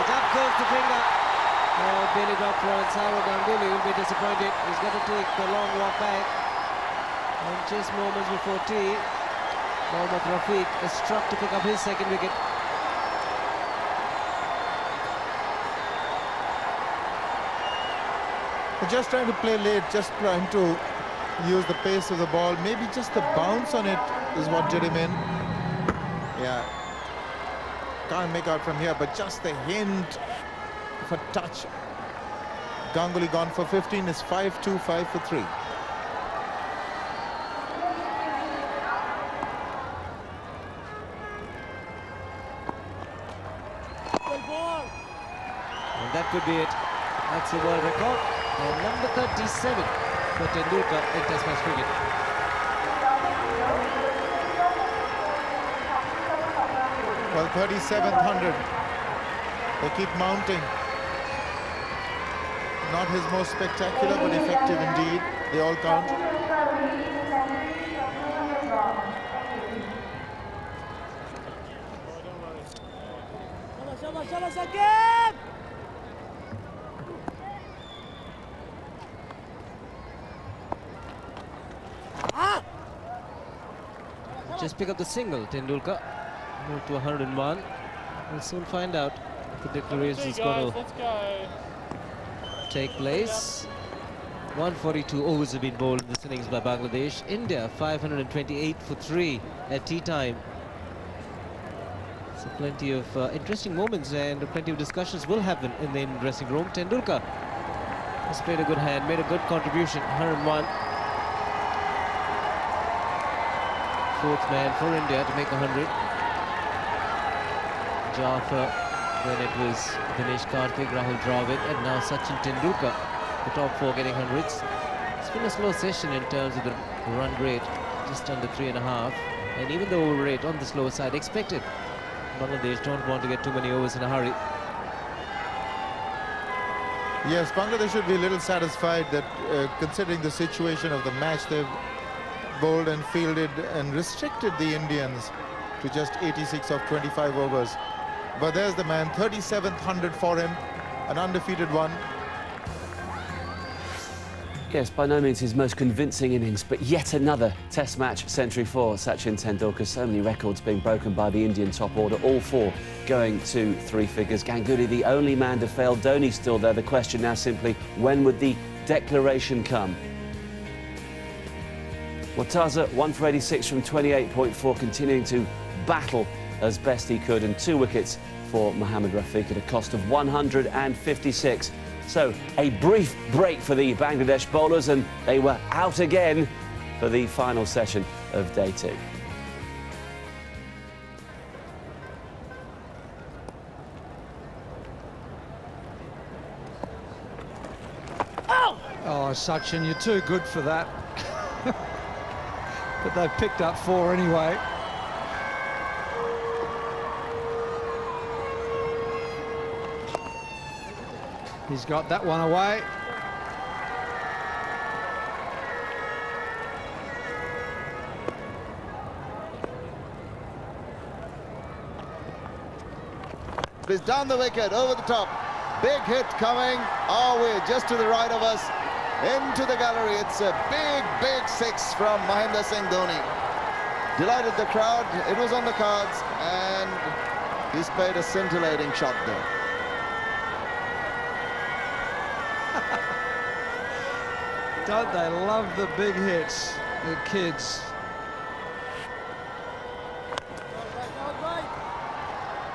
D: Up goes the finger. Bailey Doctor and Saurav Ganguly will be disappointed. He's got to take the long walk back. And just moments before tea, Mohammad Rafiq is struck to pick up his second wicket.
F: They're just trying to play late, just trying to use the pace of the ball. Maybe just the bounce on it is what did him in. Yeah. Can't make out from here, but just the hint of a touch. Ganguly gone for 15 is 5-2, 5 for 3.
D: could be it. That's the world record. And number 37 for Tendulkar in Test match cricket.
F: Well, 3700. They keep mounting. Not his most spectacular, but effective indeed. They all count.
D: Just pick up the single, Tendulkar. Move to 101. We'll soon find out if the declaration is going to take place. 142 overs have been bowled in this innings by Bangladesh. India 528 for 3 at tea time. So plenty of interesting moments and plenty of discussions will happen in the dressing room. Tendulkar has played a good hand, made a good contribution. 101. Fourth man for India to make 100. Jaffer, then it was Dinesh Karthik, Rahul Dravid, and now Sachin Tendulkar, the top 4 getting hundreds. It's been a slow session in terms of the run rate, just under 3.5, and even the over rate on the slower side expected. Bangladesh don't want to get too many overs in a hurry.
F: Yes, Bangladesh should be a little satisfied that considering the situation of the match, they've bowled and fielded and restricted the Indians to just 86 of 25 overs. But there's the man, 3700 for him, an undefeated one.
A: Yes, by no means his most convincing innings, but yet another Test match century for Sachin Tendulkar. So many records being broken by the Indian top order, all 4 going to 3 figures. Ganguly, the only man to fail. Dhoni still there. The question now simply, when would the declaration come? Wataza, 1 for 86 from 28.4, continuing to battle as best he could, and 2 wickets for Mohammad Rafiq at a cost of 156. So a brief break for the Bangladesh bowlers, and they were out again for the final session of day 2.
B: Oh, Sachin, you're too good for that. But they've picked up 4 anyway. He's got that one away.
G: It's down the wicket, over the top. Big hit coming our way, just to the right of us, into the gallery. It's a big, big 6 from Mahendra Singh Dhoni. Delighted the crowd. It was on the cards, and he's played a scintillating shot there.
B: Don't they love the big hits, the kids?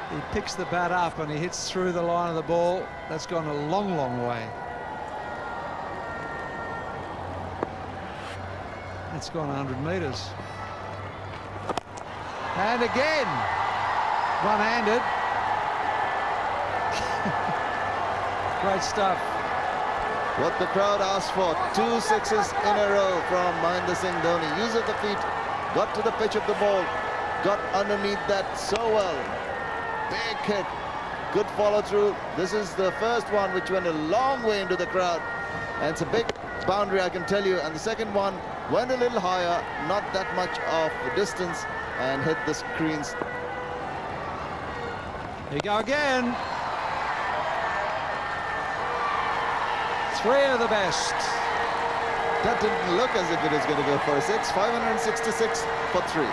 B: He picks the bat up and he hits through the line of the ball. That's gone a long, long way. It's gone 100 metres. And again, one-handed. Great stuff.
G: What the crowd asked for, 2 sixes in a row from Mahendra Singh Dhoni. Use of the feet, got to the pitch of the ball, got underneath that so well. Big hit, good follow through. This is the first one which went a long way into the crowd. And it's a big boundary, I can tell you. And the second one went a little higher, not that much of distance, and hit the screens.
B: Here you go again. 3 of the best.
G: That didn't look as if it was going to go for a 6. 566 for 3.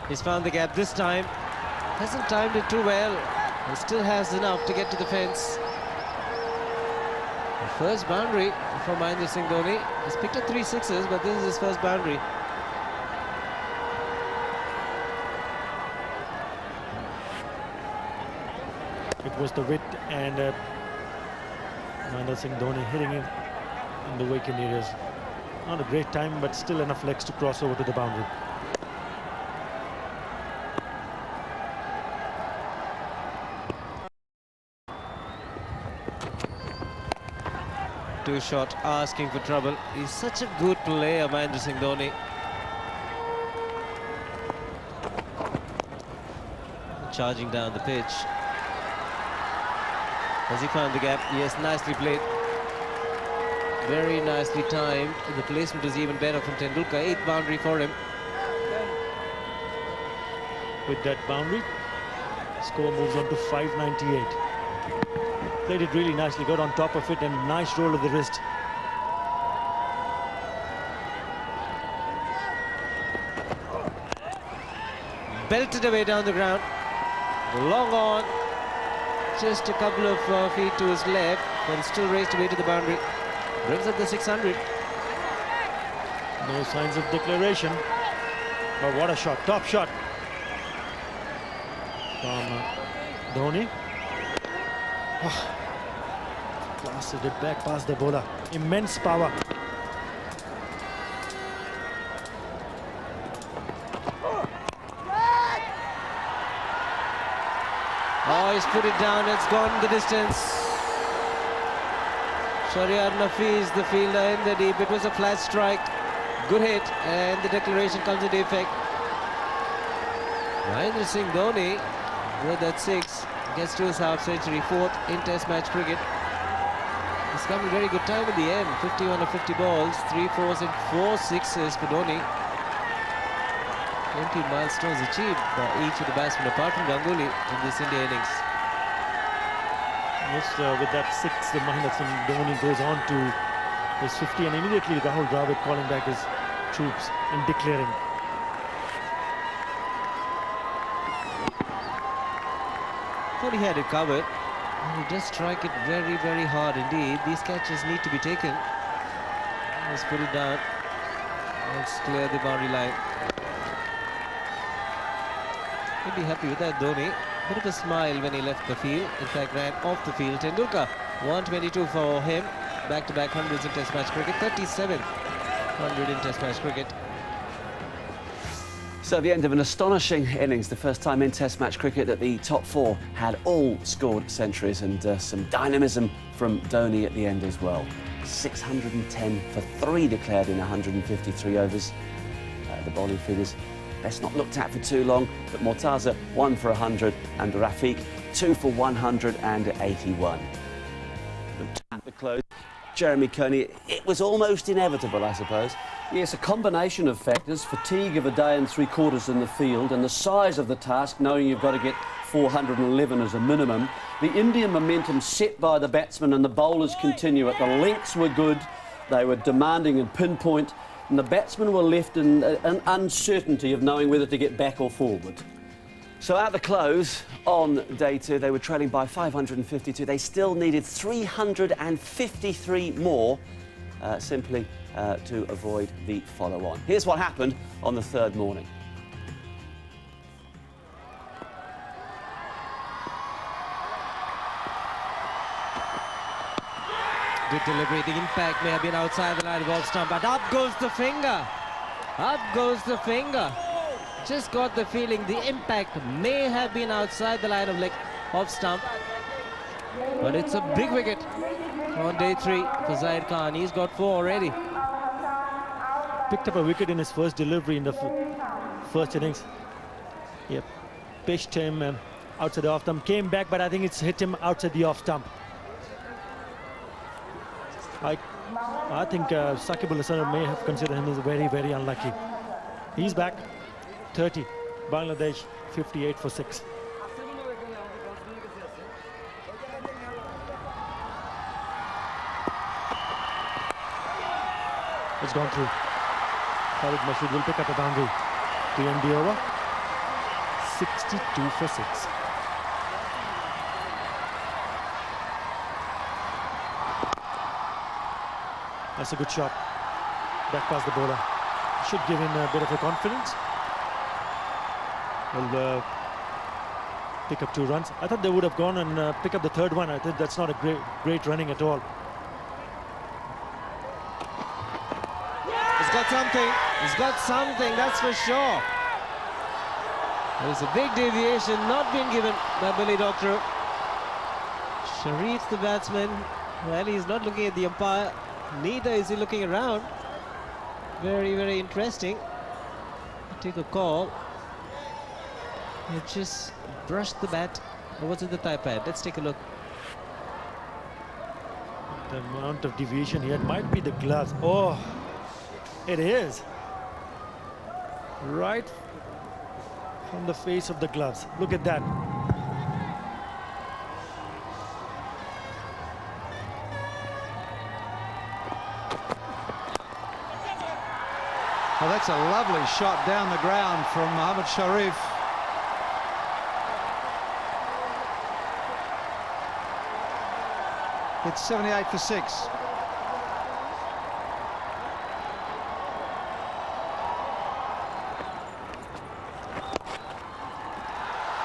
D: He's found the gap this time. Hasn't timed it too well. He still has enough to get to the fence. The first boundary for Mahendra Singh Dhoni. He's picked up 3 sixes, but this is his first boundary.
C: It was the width and Mahendra Singh Dhoni hitting him in the vacant areas. Not a great time, but still enough legs to cross over to the boundary.
D: Two shot, asking for trouble. He's such a good player, Mahendra Singh Dhoni. Charging down the pitch. Has he found the gap? Yes, nicely played. Very nicely timed. The placement was even better from Tendulkar. 8th boundary for him.
C: With that boundary, score moves on to 598. Played it really nicely, got on top of it, and nice roll of the wrist.
D: Belted away down the ground. Long on. Just a couple of feet to his left, but it's still raced away to the boundary. Brings up the 600.
C: No signs of declaration. But what a shot, top shot from Dhoni. Blasted it back past the bowler. Immense power.
D: Oh, he's put it down, it's gone the distance. Shahryar Nafiz, the fielder in the deep. It was a flat strike. Good hit, and the declaration comes into effect. Mahendra Singh Dhoni, with that 6, gets to his half century, 4th in Test match cricket. He's come a very good time in the end. 51 of 50 balls, 3 4s and 4 6s for Dhoni. 20 milestones achieved by each of the batsmen apart from Ganguly in this India innings.
C: Yes, with that 6, the Mahendra Singh Dhoni goes on to his 50, and immediately Rahul Dravid calling back his troops and declaring.
D: Thought he had it covered. And he does strike it very, very hard indeed. These catches need to be taken. Let's put it down. Let's clear the boundary line. He'll be happy with that, Dhoni. Bit of a smile when he left the field. In fact, ran off the field. Tendulkar, 122 for him. Back-to-back hundreds in Test match cricket. 3700 in Test match cricket.
A: So the end of an astonishing innings, the first time in Test match cricket that the top 4 had all scored centuries, and some dynamism from Dhoni at the end as well. 610 for 3 declared in 153 overs. The bowling figures best not looked at for too long, but Mortaza 1 for 100 and Rafiq 2 for 181. At the close, Jeremy Coney, it was almost inevitable, I suppose.
H: Yes, a combination of factors, fatigue of a day and 3/4 in the field and the size of the task, knowing you've got to get 411 as a minimum. The Indian momentum set by the batsmen and the bowlers continue it. The lengths were good, they were demanding and pinpoint, and the batsmen were left in an uncertainty of knowing whether to get back or forward.
A: So at the close, on day 2, they were trailing by 552. They still needed 353 more, simply to avoid the follow-on. Here's what happened on the 3rd morning.
D: Good delivery. The impact may have been outside the line of off stump, but up goes the finger. Up goes the finger. Just got the feeling the impact may have been outside the line of leg off stump. But it's a big wicket on day 3 for Zaid Khan. He's got 4 already.
C: Picked up a wicket in his first delivery in the first innings. Yep, pitched him outside the off stump. Came back, but I think it's hit him outside the off stump. I think Saqib Al Hasan may have considered him as very, very unlucky. He's back. 30. Bangladesh 58 for 6. It's gone through. Khalid Mashood will pick up a boundary to end the over. 62 for 6. That's a good shot. Back past the bowler. Should give him a bit of a confidence. Will pick up 2 runs. I thought they would have gone and pick up the 3rd one. I think that's not a great running at all.
D: He's got something. He's got something, that's for sure. There's a big deviation not been given by Billy Doctor. Sharif, the batsman, Well, he's not looking at the umpire, neither is he looking around. Very, very interesting. Take a call. He just brushed the bat. Or was it the thigh pad? Let's take a look.
C: The amount of deviation here might be the gloves. Oh, it is. Right from the face of the gloves. Look at that.
B: Well, that's a lovely shot down the ground from Mohammad Sharif. It's 78 for 6.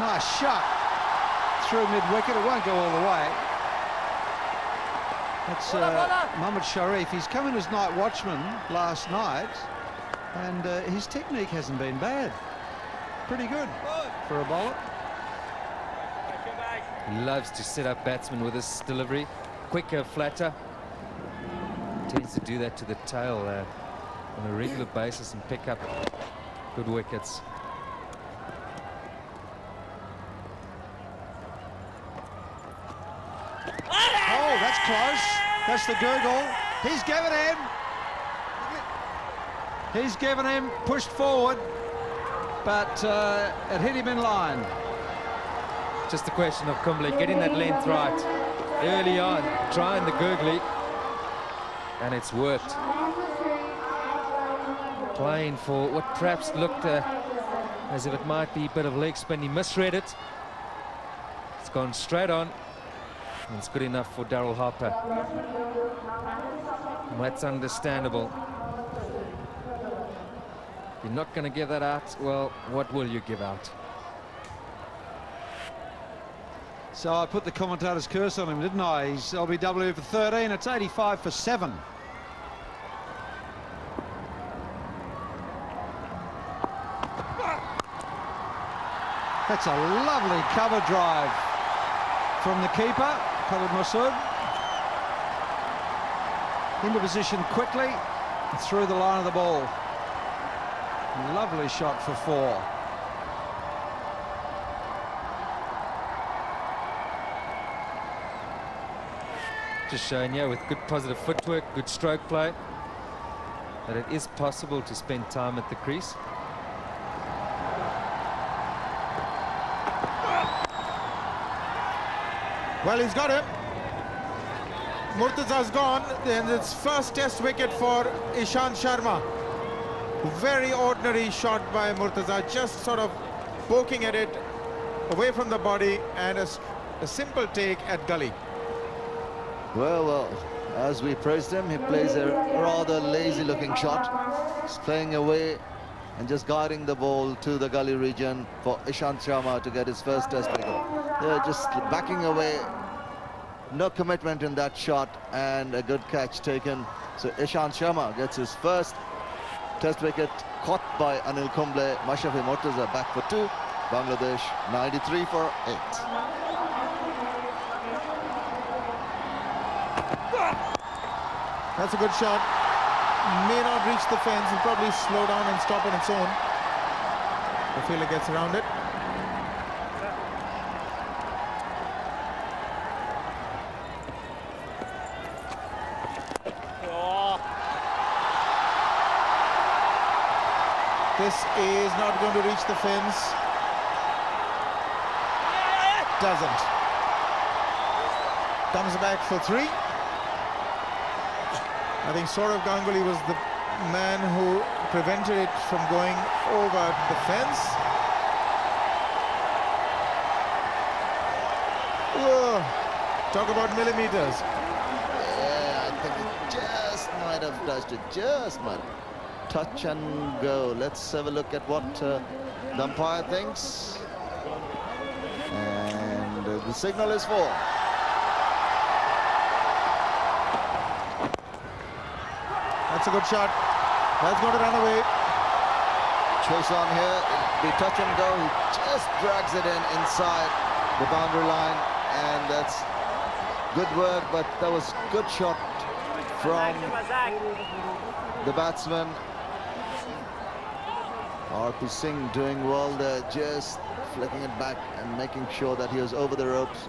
B: Nice shot through mid-wicket. It won't go all the way. That's Mohammad Sharif. He's come in as night watchman last night, and his technique hasn't been bad. Pretty good for a bowler.
E: He loves to set up batsmen with his delivery. Quicker, flatter. Tends to do that to the tail on a regular basis and pick up good wickets.
B: Oh, that's close. That's the gurgle. He's given him. He's given him, pushed forward, but it hit him in line.
E: Just a question of Kumble getting that length right early on, trying the gurgly, and it's worked. Playing for what perhaps looked as if it might be a bit of leg spin. He misread it. It's gone straight on, and it's good enough for Daryl Harper. And that's understandable. If you're not going to give that out, well, what will you give out?
B: So I put the commentator's curse on him, didn't I? He's LBW for 13. It's 85 for 7. That's a lovely cover drive from the keeper, Khalid Masood. Into position quickly and through the line of the ball. Lovely shot for 4.
E: Just showing you with good positive footwork, good stroke play, that it is possible to spend time at the crease.
F: Well, he's got him. Murtaza's gone, and it's first test wicket for Ishant Sharma. Very ordinary shot by Murtaza, just sort of poking at it away from the body, and a simple take at gully.
G: Well, as we praised him, he plays a rather lazy-looking shot. He's playing away and just guiding the ball to the gully region for Ishant Sharma to get his first test wicket. They're just backing away. No commitment in that shot, and a good catch taken. So Ishant Sharma gets his first test wicket, caught by Anil Kumble. Mashrafi Mortaza back for 2. Bangladesh 93 for 8.
F: That's a good shot. May not reach the fence. Will probably slow down and stop on its own. The fielder gets around it. This is not going to reach the fence. Doesn't. Comes back for 3. I think Saurav Ganguly was the man who prevented it from going over the fence. Whoa. Talk about millimeters.
G: Yeah, I think it just might have touched it. Just might have. Touch and go. Let's have a look at what the umpire thinks. And the signal is 4.
F: That's a good shot. That's going to run away.
G: Chase on here. The touch and go. He just drags it in inside the boundary line, and that's good work, but that was good shot from the batsman. R.P. Singh doing well there, just flicking it back and making sure that he was over the ropes.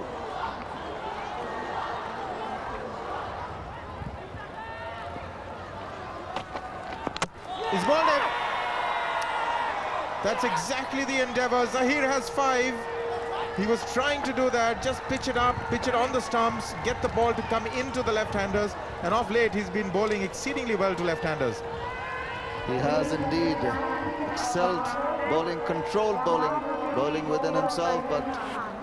F: He's bowled it. That's exactly the endeavour. Zahir has 5. He was trying to do that, just pitch it up, pitch it on the stumps, get the ball to come into the left-handers, and of late he's been bowling exceedingly well to left-handers.
G: He has indeed excelled bowling, controlled bowling within himself, but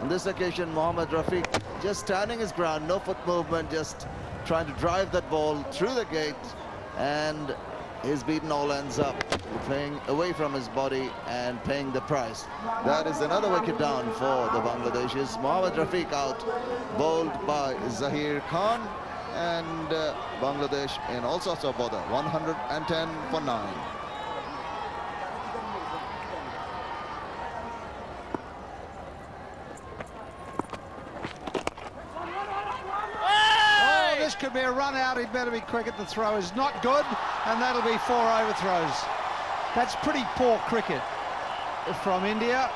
G: on this occasion Mohammad Rafiq just standing his ground, no foot movement, just trying to drive that ball through the gate, and his beaten all ends up playing away from his body and paying the price. That is another wicket down for the Bangladeshis. Mohammad Rafiq out, bowled by Zahir Khan, and Bangladesh in all sorts of bother, 110 for 9.
B: Oh, this could be a run out. He'd better be cricket. The throw is not good, and that'll be 4 overthrows. That's pretty poor cricket from India.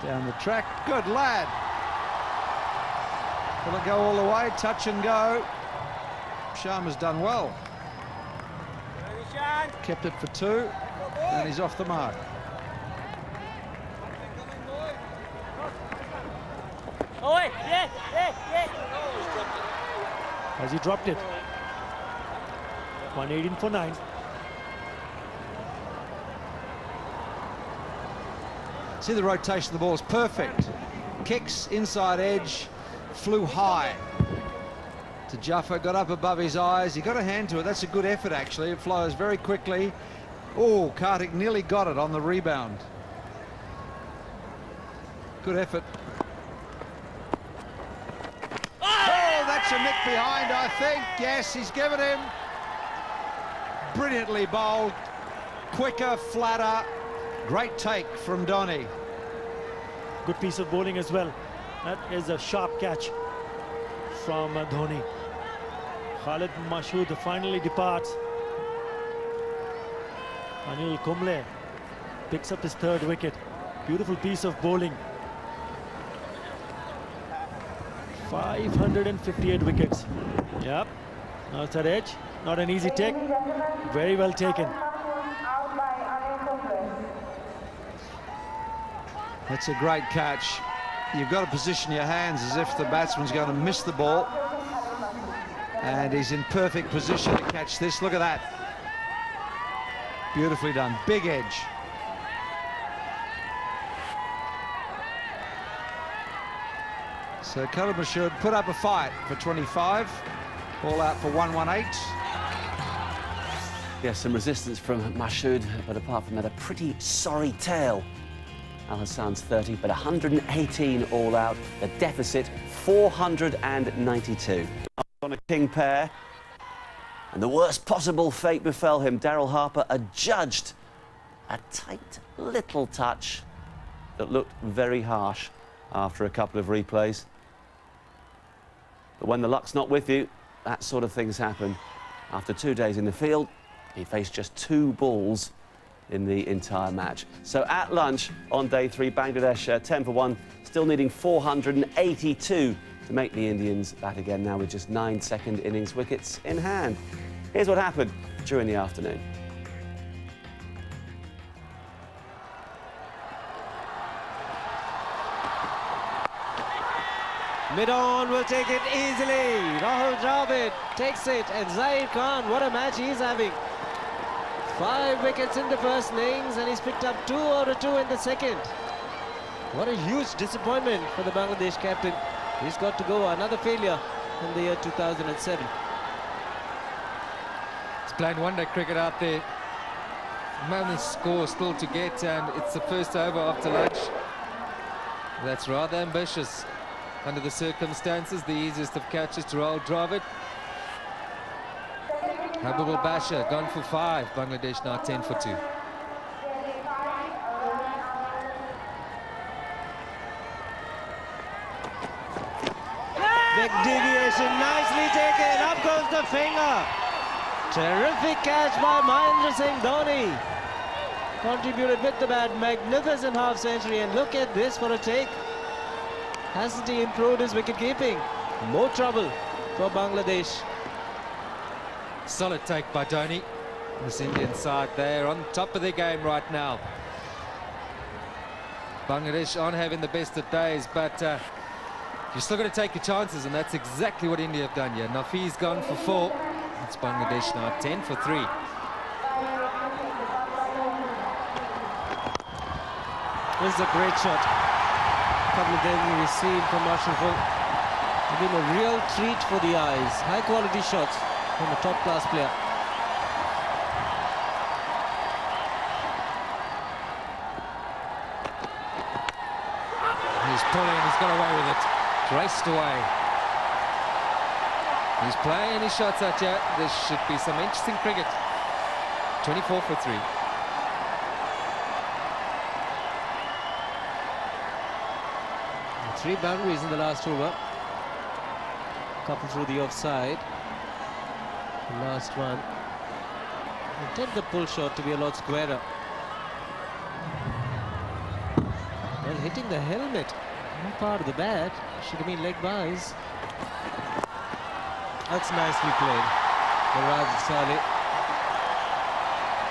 B: Down the track, good lad. Will it go all the way? Touch and go. Sharma's done well. Kept it for 2, and he's off the mark.
C: Has he dropped it? 118 for 9.
B: See, the rotation of the ball is perfect. Kicks, inside edge, flew high to Jaffa, got up above his eyes. He got a hand to it. That's a good effort, actually. It flows very quickly. Oh, Karthik nearly got it on the rebound. Good effort. Oh, that's a nick behind, I think. Yes, he's given him. Brilliantly bowled. Quicker, flatter. Great take from Dhoni.
C: Good piece of bowling as well. That is a sharp catch from Dhoni. Khalid Mashood finally departs. Anil Kumble picks up his 3rd wicket. Beautiful piece of bowling. 558 wickets. Yep. Outside edge. Not an easy take. Very well taken.
B: That's a great catch. You've got to position your hands as if the batsman's going to miss the ball. And he's in perfect position to catch this. Look at that. Beautifully done. Big edge. So Khalid Mashood put up a fight for 25. All out for 118.
A: Yes, some resistance from Mashood, but apart from that, a pretty sorry tale. Al Hassan's 30, but 118 all out. The deficit, 492. On a king pair. And the worst possible fate befell him. Daryl Harper adjudged a tight little touch that looked very harsh after a couple of replays. But when the luck's not with you, that sort of things happen. After 2 days in the field, he faced just 2 balls in the entire match. So at lunch on day 3, Bangladesh 10 for 1, still needing 482 to make the Indians bat again now with just 9 second innings wickets in hand. Here's what happened during the afternoon.
D: Mid-on will take it easily. Rahul Dravid takes it, and Zahir Khan, what a match he's having. 5 wickets in the first innings, and he's picked up 2 out of 2 in the second. What a huge disappointment for the Bangladesh captain. He's got to go, another failure in the year 2007.
E: He's playing one-day cricket out there. Moment score still to get, and it's the first over after lunch. That's rather ambitious under the circumstances. The easiest of catches to Rahul Dravid. Habibul Basha gone for 5. Bangladesh now 10 for 2.
D: Big deviation, nicely taken. Up goes the finger. Terrific catch by Mahendra Singh Dhoni. Contributed with the bat. Magnificent half century. And look at this for a take. Hasn't he improved his wicket keeping? More trouble for Bangladesh.
E: Solid take by Dhoni. This Indian side there on top of their game right now. Bangladesh aren't having the best of days, but you're still got to take your chances, and that's exactly what India have done here. Nafi's gone for 4. It's Bangladesh now 10 for 3.
D: This is a great shot. A couple of them we received from Ashraful have been a real treat for the eyes. High quality shots from a top class player.
E: He's pulling, he's got away with it. Raced away. He's playing his shots at you. This should be some interesting cricket. 24 for 3.
D: Three boundaries in the last over. Couple through the offside. The last one. Intend the pull shot to be a lot squarer. Well, hitting the helmet, not part of the bat. Should have been leg byes. That's nicely played. Raj Saleh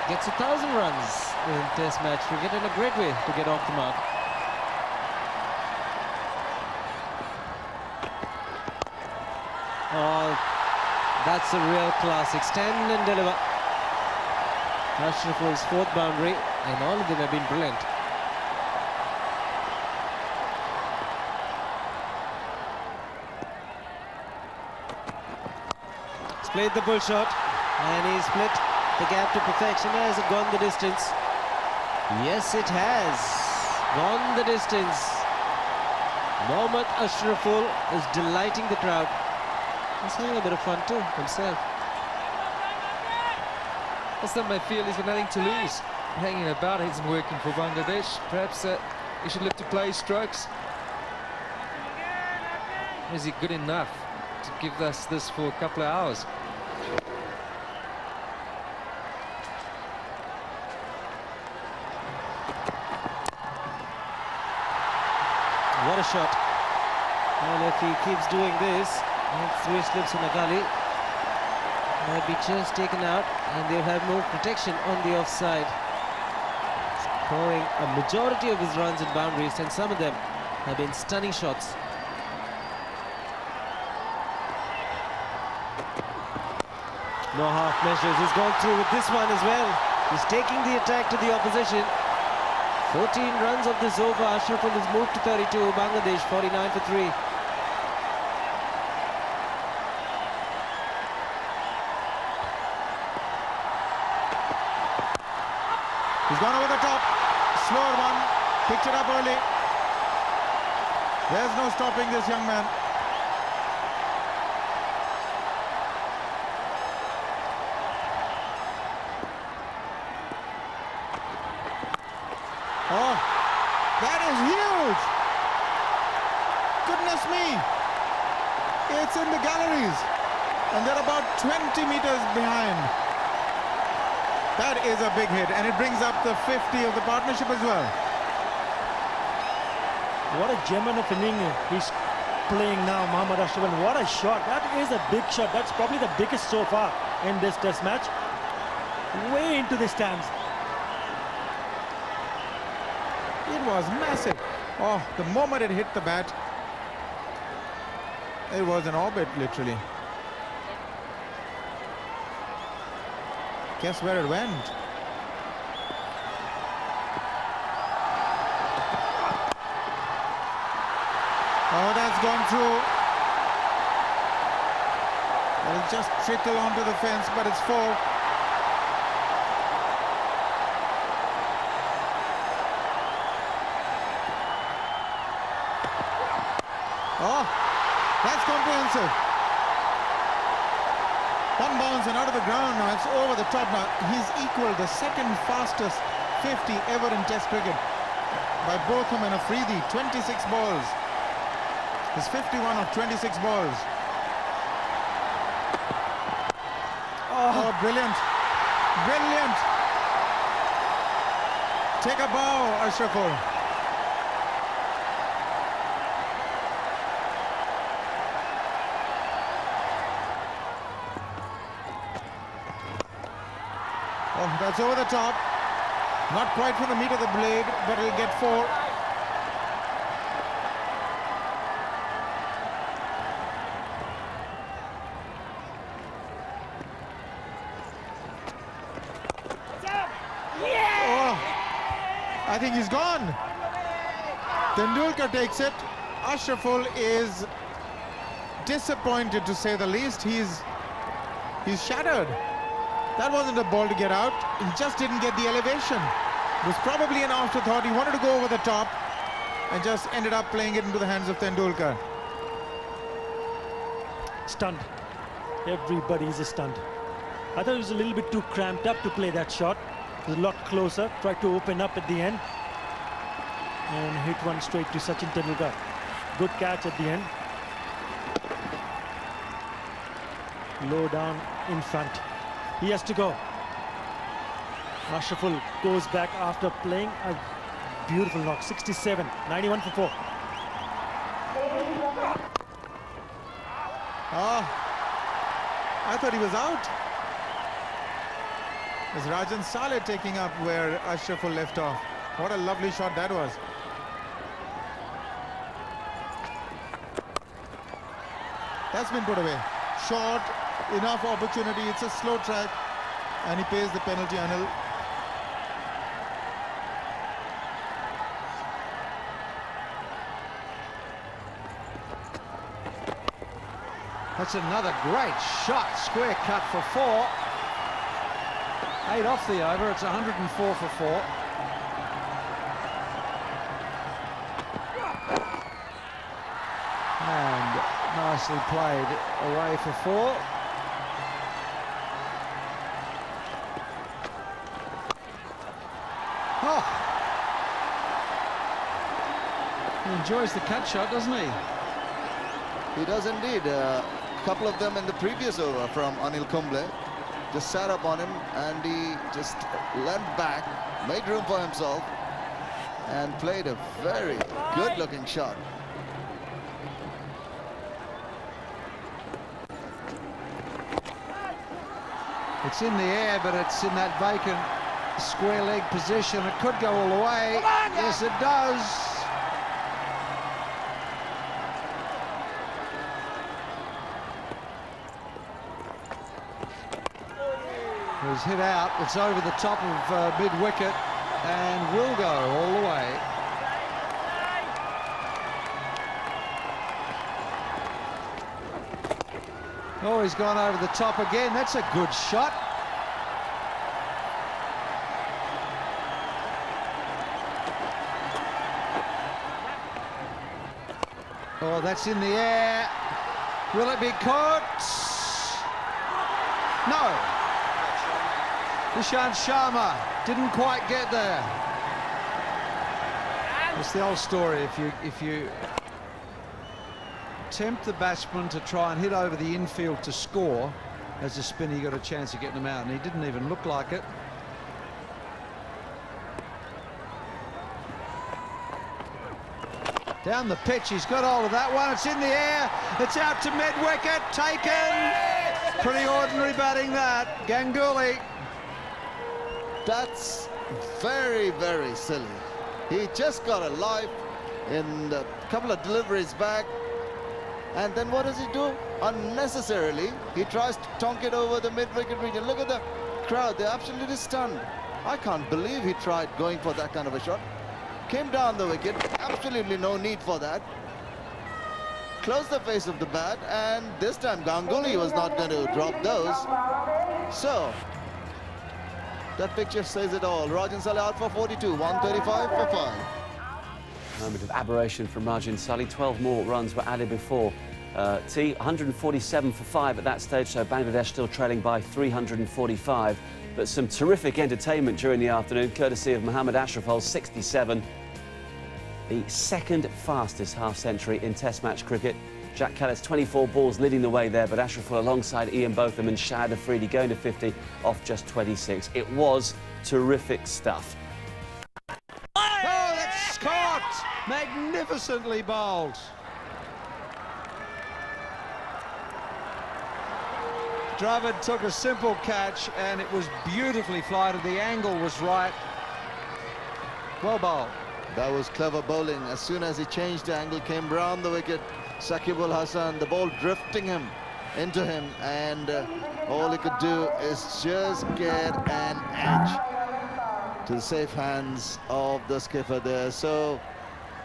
D: gets 1,000 runs in Test match cricket and a great way to get off the mark. Oh, that's a real classic. Stand and deliver. Ashraful's 4th boundary, and all of them have been brilliant. He's played the bull shot, and he's split the gap to perfection. Has it gone the distance? Yes, it has gone the distance. Mohammad Ashraful is delighting the crowd. He's having a bit of fun too himself.
E: Some may feel he's got nothing to lose. Hanging about isn't working for Bangladesh. Perhaps he should look to play strokes. Is he good enough to give us this for a couple of hours?
D: What a shot. And if he keeps doing this, and 3 slips on Akali, might be just taken out, and they'll have no protection on the offside. Scoring a majority of his runs and boundaries, and some of them have been stunning shots. No half measures. He's gone through with this one as well. He's taking the attack to the opposition. 14 runs of this over. Ashraful has moved to 32. Bangladesh 49 for 3.
F: He's gone over the top. Slower one. Picked it up early. There's no stopping this young man. Oh, that is huge. Goodness me. It's in the galleries. And they're about 20 meters behind. That is a big hit, and it brings up the 50 of the partnership as well.
C: What a gem of inning he's playing now, Mohammad Ashraful. What a shot. That is a big shot. That's probably the biggest so far in this Test match. Way into the stands.
F: It was massive. Oh, the moment it hit the bat, it was an orbit, literally. Guess where it went? Oh, that's gone through. It'll just trickle onto the fence, but it's 4. Oh, that's comprehensive. 1 bounce. Johnson out of the ground now. It's over the top now. He's equaled the second fastest 50 ever in Test cricket by Botham and Afridi. 26 balls. It's 51 of 26 balls. Oh, brilliant. Brilliant. Take a bow, Ashraful. Oh, that's over the top. Not quite from the meat of the blade, but he'll get 4. I think he's gone. Tendulkar takes it. Ashraful is disappointed, to say the least. He's shattered. That wasn't a ball to get out. He just didn't get the elevation. It was probably an afterthought. He wanted to go over the top and just ended up playing it into the hands of Tendulkar.
C: Stunned. Everybody's stunned. I thought he was a little bit too cramped up to play that shot. It was a lot closer. Tried to open up at the end and hit one straight to Sachin Tendulkar. Good catch at the end. Low down in front. He has to go. Ashraful goes back after playing a beautiful knock. 67, 91 for 4.
F: I thought he was out. It's Rajan Saleh taking up where Ashraful left off. What a lovely shot that was. That's been put away. Short, enough opportunity. It's a slow track, and he pays the penalty, Anil.
B: That's another great shot. Square cut for 4. 8 off the over. It's 104 for 4. And nicely played away for 4. Oh! He enjoys the cut shot, doesn't he?
G: He does indeed. A couple of them in the previous over from Anil Kumble. Just sat up on him and he just leant back, made room for himself and played a very good looking shot.
B: It's in the air, but it's in that vacant square leg position. It could go all the way. Yes, it does. It was hit out. It's over the top of mid-wicket and will go all the way. Oh, he's gone over the top again. That's a good shot. Oh, that's in the air. Will it be caught? No. Ishant Sharma didn't quite get there. It's the old story. If you tempt the batsman to try and hit over the infield to score, as a spinner, you got a chance of getting him out, and he didn't even look like it. Down the pitch, he's got hold of that one. It's in the air. It's out to mid-wicket. Taken. Pretty ordinary batting that. Ganguly.
G: That's very, very silly. He just got a life in a couple of deliveries back. And then what does he do? Unnecessarily, he tries to tonk it over the mid-wicket region. Look at the crowd. They're absolutely stunned. I can't believe he tried going for that kind of a shot. Came down the wicket. Absolutely no need for that. Closed the face of the bat. And this time, Ganguly was not going to drop those. So, that picture says it all. Rajan Saleh out for 42, 135 for 5.
A: Moment of aberration from Rajan Saleh. 12 more runs were added before T 147 for 5 at that stage, so Bangladesh still trailing by 345. But some terrific entertainment during the afternoon, courtesy of Mohammad Ashraful, 67. The second fastest half-century in Test match cricket. Jack Callis, 24 balls leading the way there, but Ashraful alongside Ian Botham and Shahid Afridi going to 50 off just 26. It was terrific stuff.
B: Oh, that's caught! Magnificently bowled. Dravid took a simple catch and it was beautifully flighted. The angle was right. Well bowled.
G: That was clever bowling. As soon as he changed the angle, came round the wicket, Shakib Al Hasan, the ball drifting him into him, and all he could do is just get an edge to the safe hands of the skipper there. So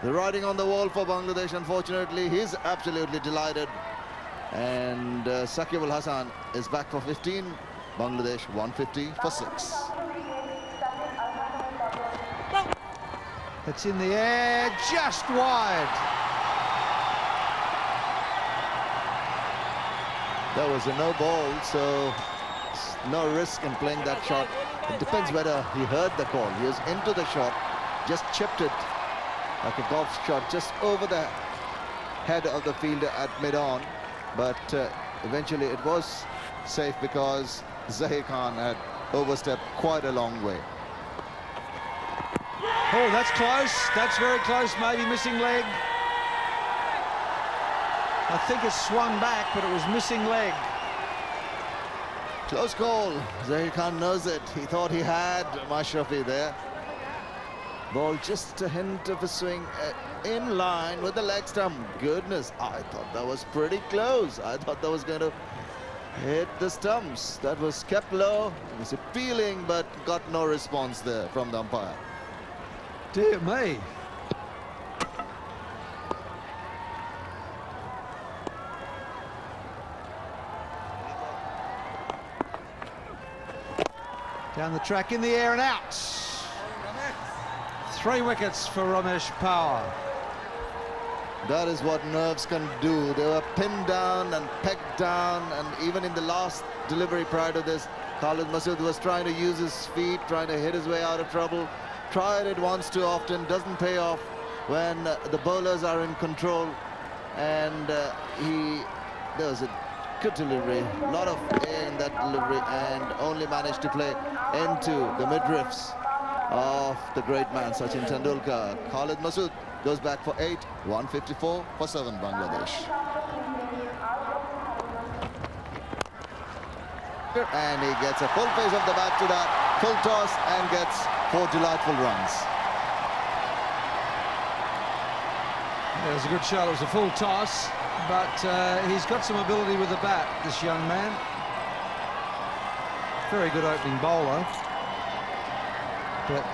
G: the writing on the wall for Bangladesh, unfortunately. He's absolutely delighted. And Shakib Al Hasan is back for 15. Bangladesh 150 for 6.
B: It's in the air, just wide.
G: That was a no ball, so no risk in playing that shot. It depends whether he heard the call. He was into the shot, just chipped it like a golf shot just over the head of the fielder at mid-on. But eventually it was safe because Zahir Khan had overstepped quite a long way.
B: Oh, that's close. That's very close. Maybe missing leg. I think it swung back, but it was missing leg.
G: Close call. Zahir Khan knows it. He thought he had Mashrafi there. Ball just a hint of a swing in line with the leg stump. Goodness, I thought that was pretty close. I thought that was going to hit the stumps. That was kept low. It was appealing, but got no response there from the umpire.
B: Dear me. Down the track, in the air and out. 3 wickets for Ramesh Power.
G: That is what nerves can do. They were pinned down and pegged down, and even in the last delivery prior to this, Khalid Masood was trying to use his feet, trying to hit his way out of trouble. Tried it once too often, doesn't pay off when the bowlers are in control. And there was a good delivery, a lot of air in that delivery, and only managed to play into the midriffs of the great man Sachin Tendulkar. Khalid Masood goes back for 8, 154 for 7 Bangladesh. And he gets a full face of the bat to that, full toss, and gets 4 delightful runs.
B: It was a good shot. It was a full toss, but he's got some ability with the bat, this young man. Very good opening bowler, but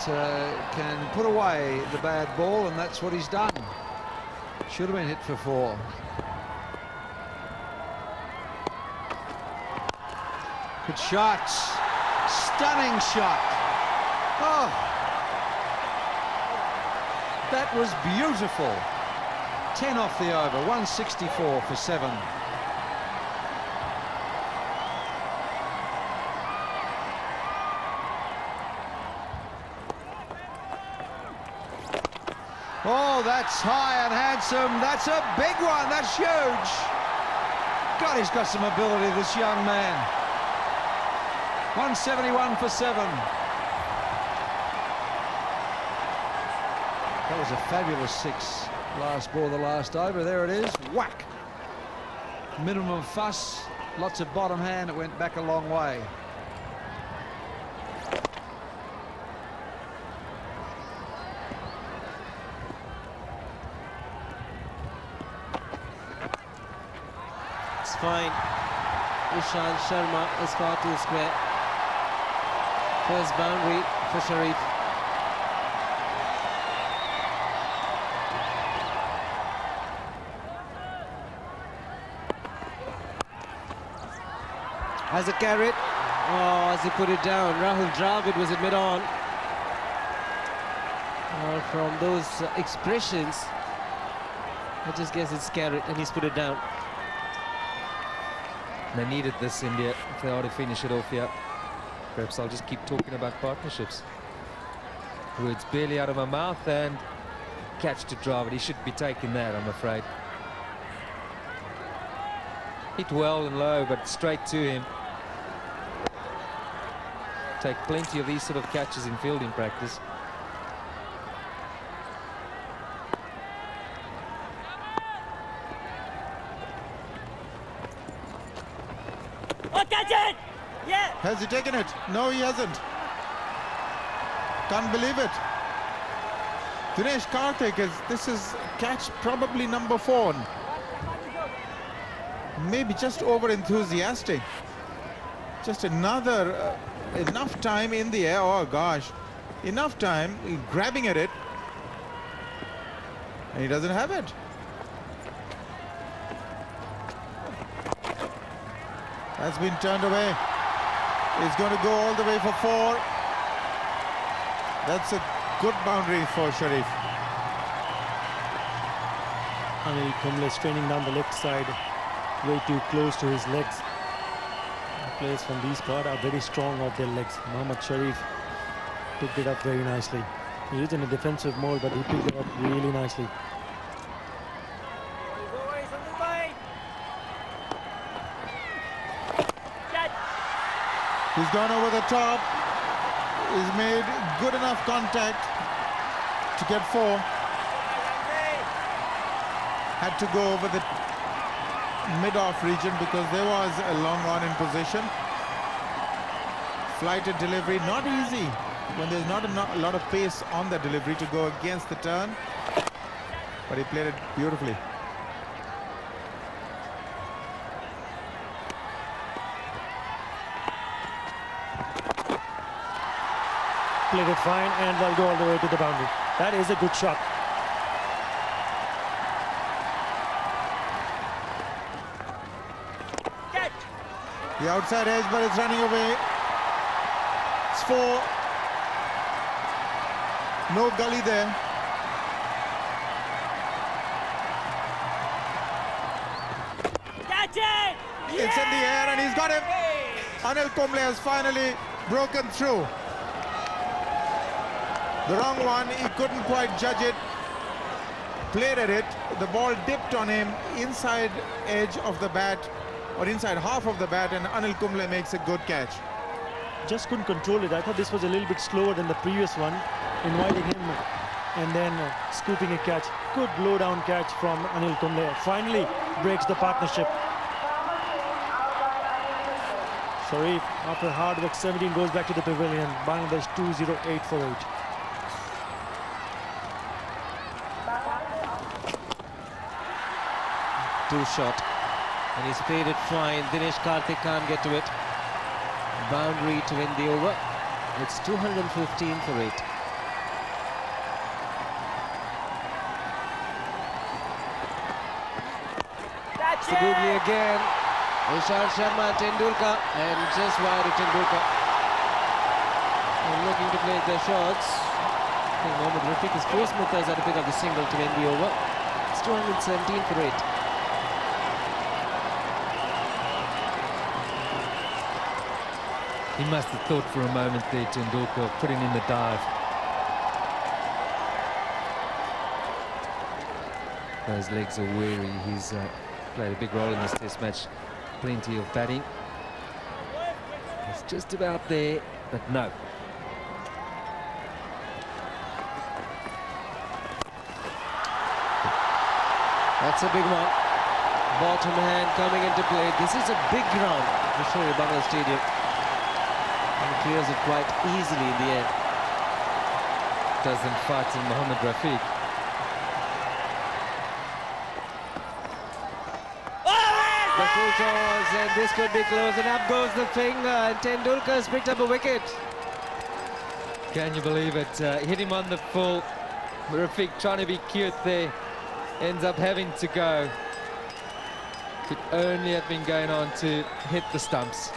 B: can put away the bad ball, and that's what he's done. Should have been hit for 4. Good shot. Stunning shot. Oh, that was beautiful. 10 off the over, 164 for 7. Oh, that's high and handsome. That's a big one. That's huge. God, he's got some ability, this young man. 171 for 7. That was a fabulous 6. Last ball, the last over. There it is. Whack. Minimum fuss. Lots of bottom hand. It went back a long way.
D: It's fine. Ishant Sharma is far too square. First boundary for Sharif. Has a carrot. Oh, as he put it down. Rahul Dravid was at mid-on. From those expressions, I just guess it's carrot, and he's put it down.
E: They needed this, India, if they are to finish it off here. Perhaps I'll just keep talking about partnerships. Words barely out of my mouth, and catch to drive it. He should be taking that, I'm afraid. Hit well and low, but straight to him. Take plenty of these sort of catches in fielding practice.
F: Has he taken it? No, he hasn't. Can't believe it. Dinesh Karthik, this is catch probably number 4. Maybe just over enthusiastic. Just another enough time in the air. Oh gosh, enough time grabbing at it, and he doesn't have it. That's been turned away. He's going to go all the way for 4. That's a good boundary for Sharif.
C: Anil Kumble straining down the left side, way too close to his legs. The players from these part are very strong off their legs. Mohammad Sharif picked it up very nicely. He is in a defensive mode, but he picked it up really nicely.
F: He's gone over the top. He's made good enough contact to get 4. Had to go over the mid-off region because there was a long on in position. Flighted delivery, not easy when there's not a lot of pace on the delivery to go against the turn. But he played it beautifully.
C: Played it fine, and they'll go all the way to the boundary. That is a good shot.
F: The outside edge, but it's running away. It's 4. No gully there. It's in the air, and he's got him. Anil Kumble has finally broken through. The wrong one, he couldn't quite judge it. Played at it. The ball dipped on him inside edge of the bat, or inside half of the bat, and Anil Kumble makes a good catch.
C: Just couldn't control it. I thought this was a little bit slower than the previous one, inviting him and then scooping a catch. Good low down catch from Anil Kumble. Finally breaks the partnership. Sharif, after hard work, 17, goes back to the pavilion. Bangladesh 2-0-8 for 8.
D: Two shot, and he's played it fine. Dinesh Karthik can't get to it. Boundary to win the over. It's 215 for 8. That's Googly again. Ishant Sharma, Tendulkar, and just wide to Tendulkar. And looking to play their shots. I think Mohammad Rafiq is forced Mutaz to pick up the single to win the over. It's 217 for 8.
E: He must have thought for a moment there, Tendulkar, putting in the dive. Those legs are weary. He's played a big role in this test match. Plenty of batting. It's just about there, but no.
D: That's a big one. Bottom hand coming into play. This is a big ground for Sherry Bangla Stadium. And clears it quite easily in the end.
E: Doesn't frighten Mohammad Rafiq.
D: The full toss, and this could be close, and up goes the finger, and Tendulkar's picked up a wicket.
E: Can you believe it? Hit him on the full. Rafiq trying to be cute there. Ends up having to go. Could only have been going on to hit the stumps.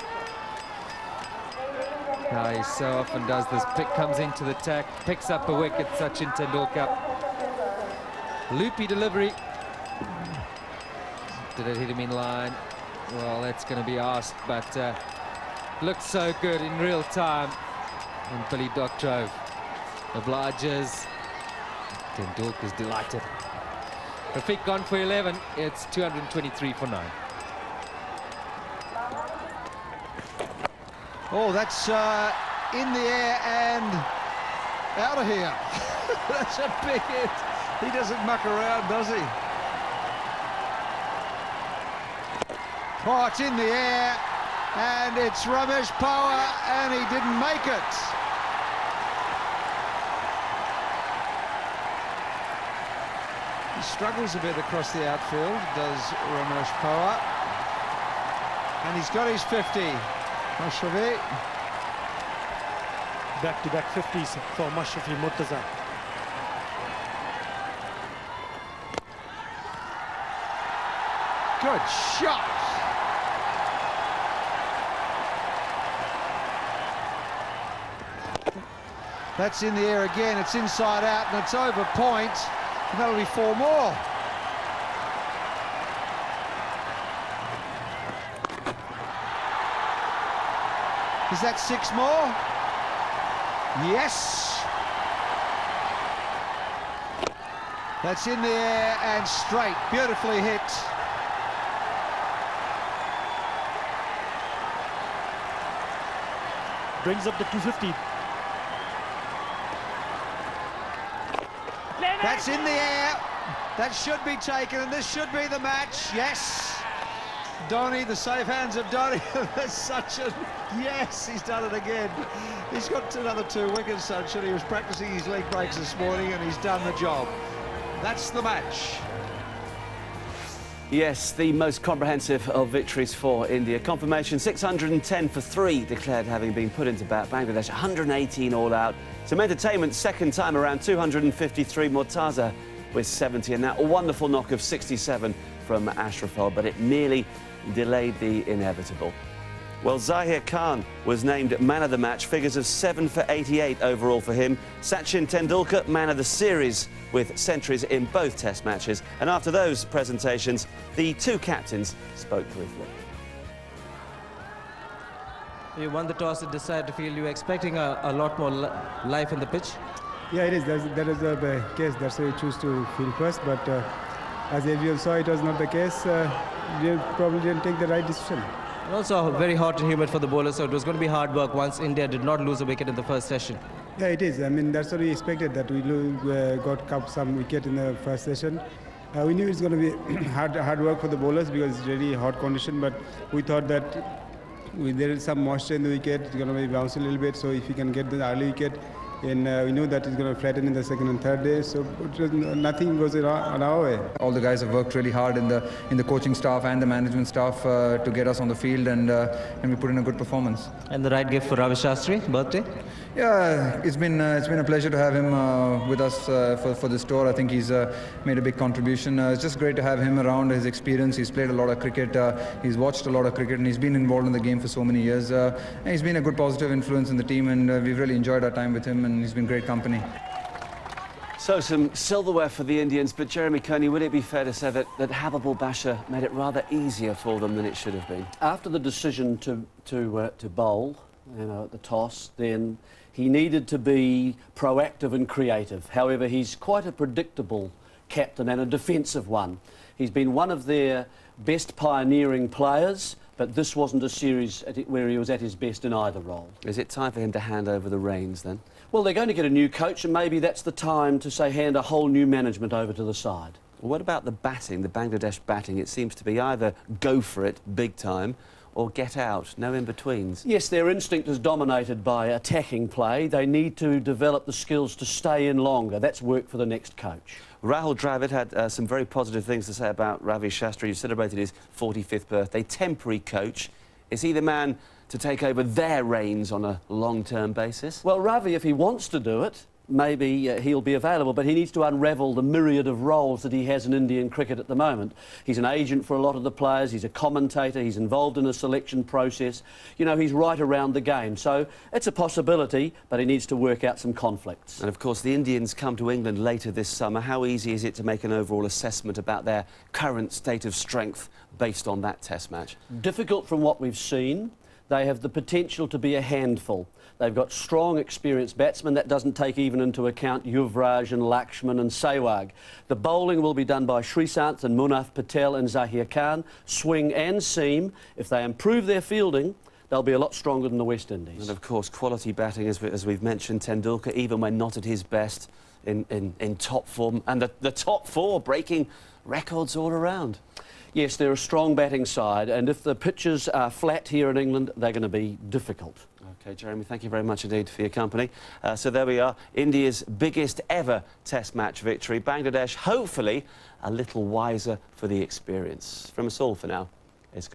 E: He so often does this. Comes into the tack, picks up a wicket, Sachin Tendulkar. Loopy delivery. Did it hit him in line? Well, that's going to be asked, but looks so good in real time. And Billy Doctrove obliges. Tendulkar's delighted. Rafiq gone for 11. It's 223 for 9.
B: Oh, that's in the air and out of here. That's a big hit. He doesn't muck around, does he? Oh, it's in the air, and it's Ramesh Pawar, and he didn't make it. He struggles a bit across the outfield, does Ramesh Pawar. And he's got his 50. Mashrafi.
C: Back-to-back 50s for Mashrafi Murtaza.
B: Good shot. That's in the air again. It's inside out and it's over point. And that'll be 4 more. Is that 6 more? Yes. That's in the air and straight. Beautifully hit.
C: Brings up the 250.
B: That's in the air. That should be taken, and this should be the match. Yes. Dhoni, the safe hands of Dhoni. That's such a... Yes, he's done it again. He's got another 2 wickets, Sachin. He was practicing his leg breaks this morning, and he's done the job. That's the match.
A: Yes, the most comprehensive of victories for India. Confirmation 610 for 3 declared having been put into bat. Bangladesh 118 all out. Some entertainment second time around 253. Murtaza with 70, and that a wonderful knock of 67 from Ashraful, but it merely delayed the inevitable. Well, Zahir Khan was named man of the match, figures of 7 for 88 overall for him. Sachin Tendulkar, man of the series, with centuries in both test matches. And after those presentations, the 2 captains spoke briefly.
D: You won the toss and decided to field. You were expecting a lot more life in the pitch?
I: Yeah, it is. That is the case. That's why we choose to field first. But as everyone saw, it was not the case. We probably didn't take the right decision.
D: Also very hot and humid for the bowlers, so it was going to be hard work once India did not lose a wicket in the first session.
I: Yeah, it is. I mean, that's what we expected, that we got some wicket in the first session. We knew it's going to be hard work for the bowlers because it's really hot condition, but we thought that there is some moisture in the wicket. It's going to be bounce a little bit, so if we can get the early wicket, and we knew that it's going to flatten in the second and third day, so nothing goes on our way.
J: All the guys have worked really hard in the coaching staff and the management staff to get us on the field, and we put in a good performance.
D: And the right gift for Ravi Shastri, birthday?
J: Yeah, it's been a pleasure to have him with us for this tour. I think he's made a big contribution. It's just great to have him around. His experience, he's played a lot of cricket, he's watched a lot of cricket, and he's been involved in the game for so many years. And he's been a good positive influence in the team, and we've really enjoyed our time with him, and he's been great company.
A: So some silverware for the Indians, but Jeremy Coney, would it be fair to say that Habibul Bashar made it rather easier for them than it should have been?
H: After the decision to bowl, at the toss, then he needed to be proactive and creative. However, he's quite a predictable captain and a defensive one. He's been one of their best pioneering players, but this wasn't a series where he was at his best in either role.
A: Is it time for him to hand over the reins then?
H: Well, they're going to get a new coach, and maybe that's the time to, say, hand a whole new management over to the side.
A: Well, what about the batting, the Bangladesh batting? It seems to be either go for it big time or get out, no in-betweens.
H: Yes, their instinct is dominated by attacking play. They need to develop the skills to stay in longer. That's work for the next coach.
A: Rahul Dravid had some very positive things to say about Ravi Shastri, who celebrated his 45th birthday. Temporary coach. Is he the man to take over their reins on a long-term basis?
H: Well, Ravi, if he wants to do it, maybe he'll be available, but he needs to unravel the myriad of roles that he has in Indian cricket at the moment. He's an agent for a lot of the players, he's a commentator, he's involved in a selection process. You know, he's right around the game. So it's a possibility, but he needs to work out some conflicts.
A: And of course, the Indians come to England later this summer. How easy is it to make an overall assessment about their current state of strength based on that Test match?
H: Difficult from what we've seen. They have the potential to be a handful. They've got strong, experienced batsmen. That doesn't take even into account Yuvraj and Lakshman and Sehwag. The bowling will be done by Sreesanth and Munaf Patel and Zahir Khan, swing and seam. If they improve their fielding, they'll be a lot stronger than the West Indies.
A: And of course, quality batting, as we've mentioned, Tendulkar, even when not at his best, in top form. And the top four breaking records all around.
H: Yes, they're a strong batting side, and if the pitches are flat here in England, they're going to be difficult.
A: OK, Jeremy, thank you very much indeed for your company. So there we are, India's biggest ever Test match victory. Bangladesh, hopefully, a little wiser for the experience. From us all for now, it's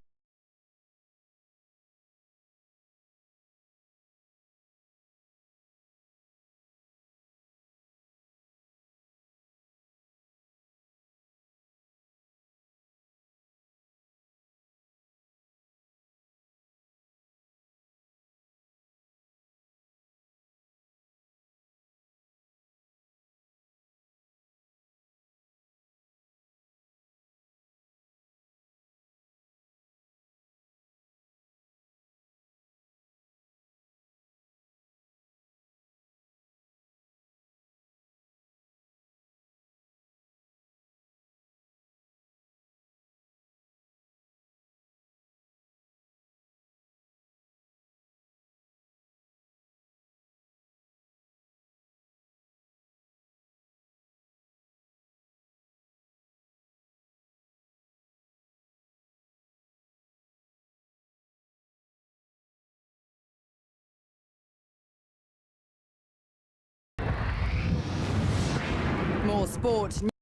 K: More sport.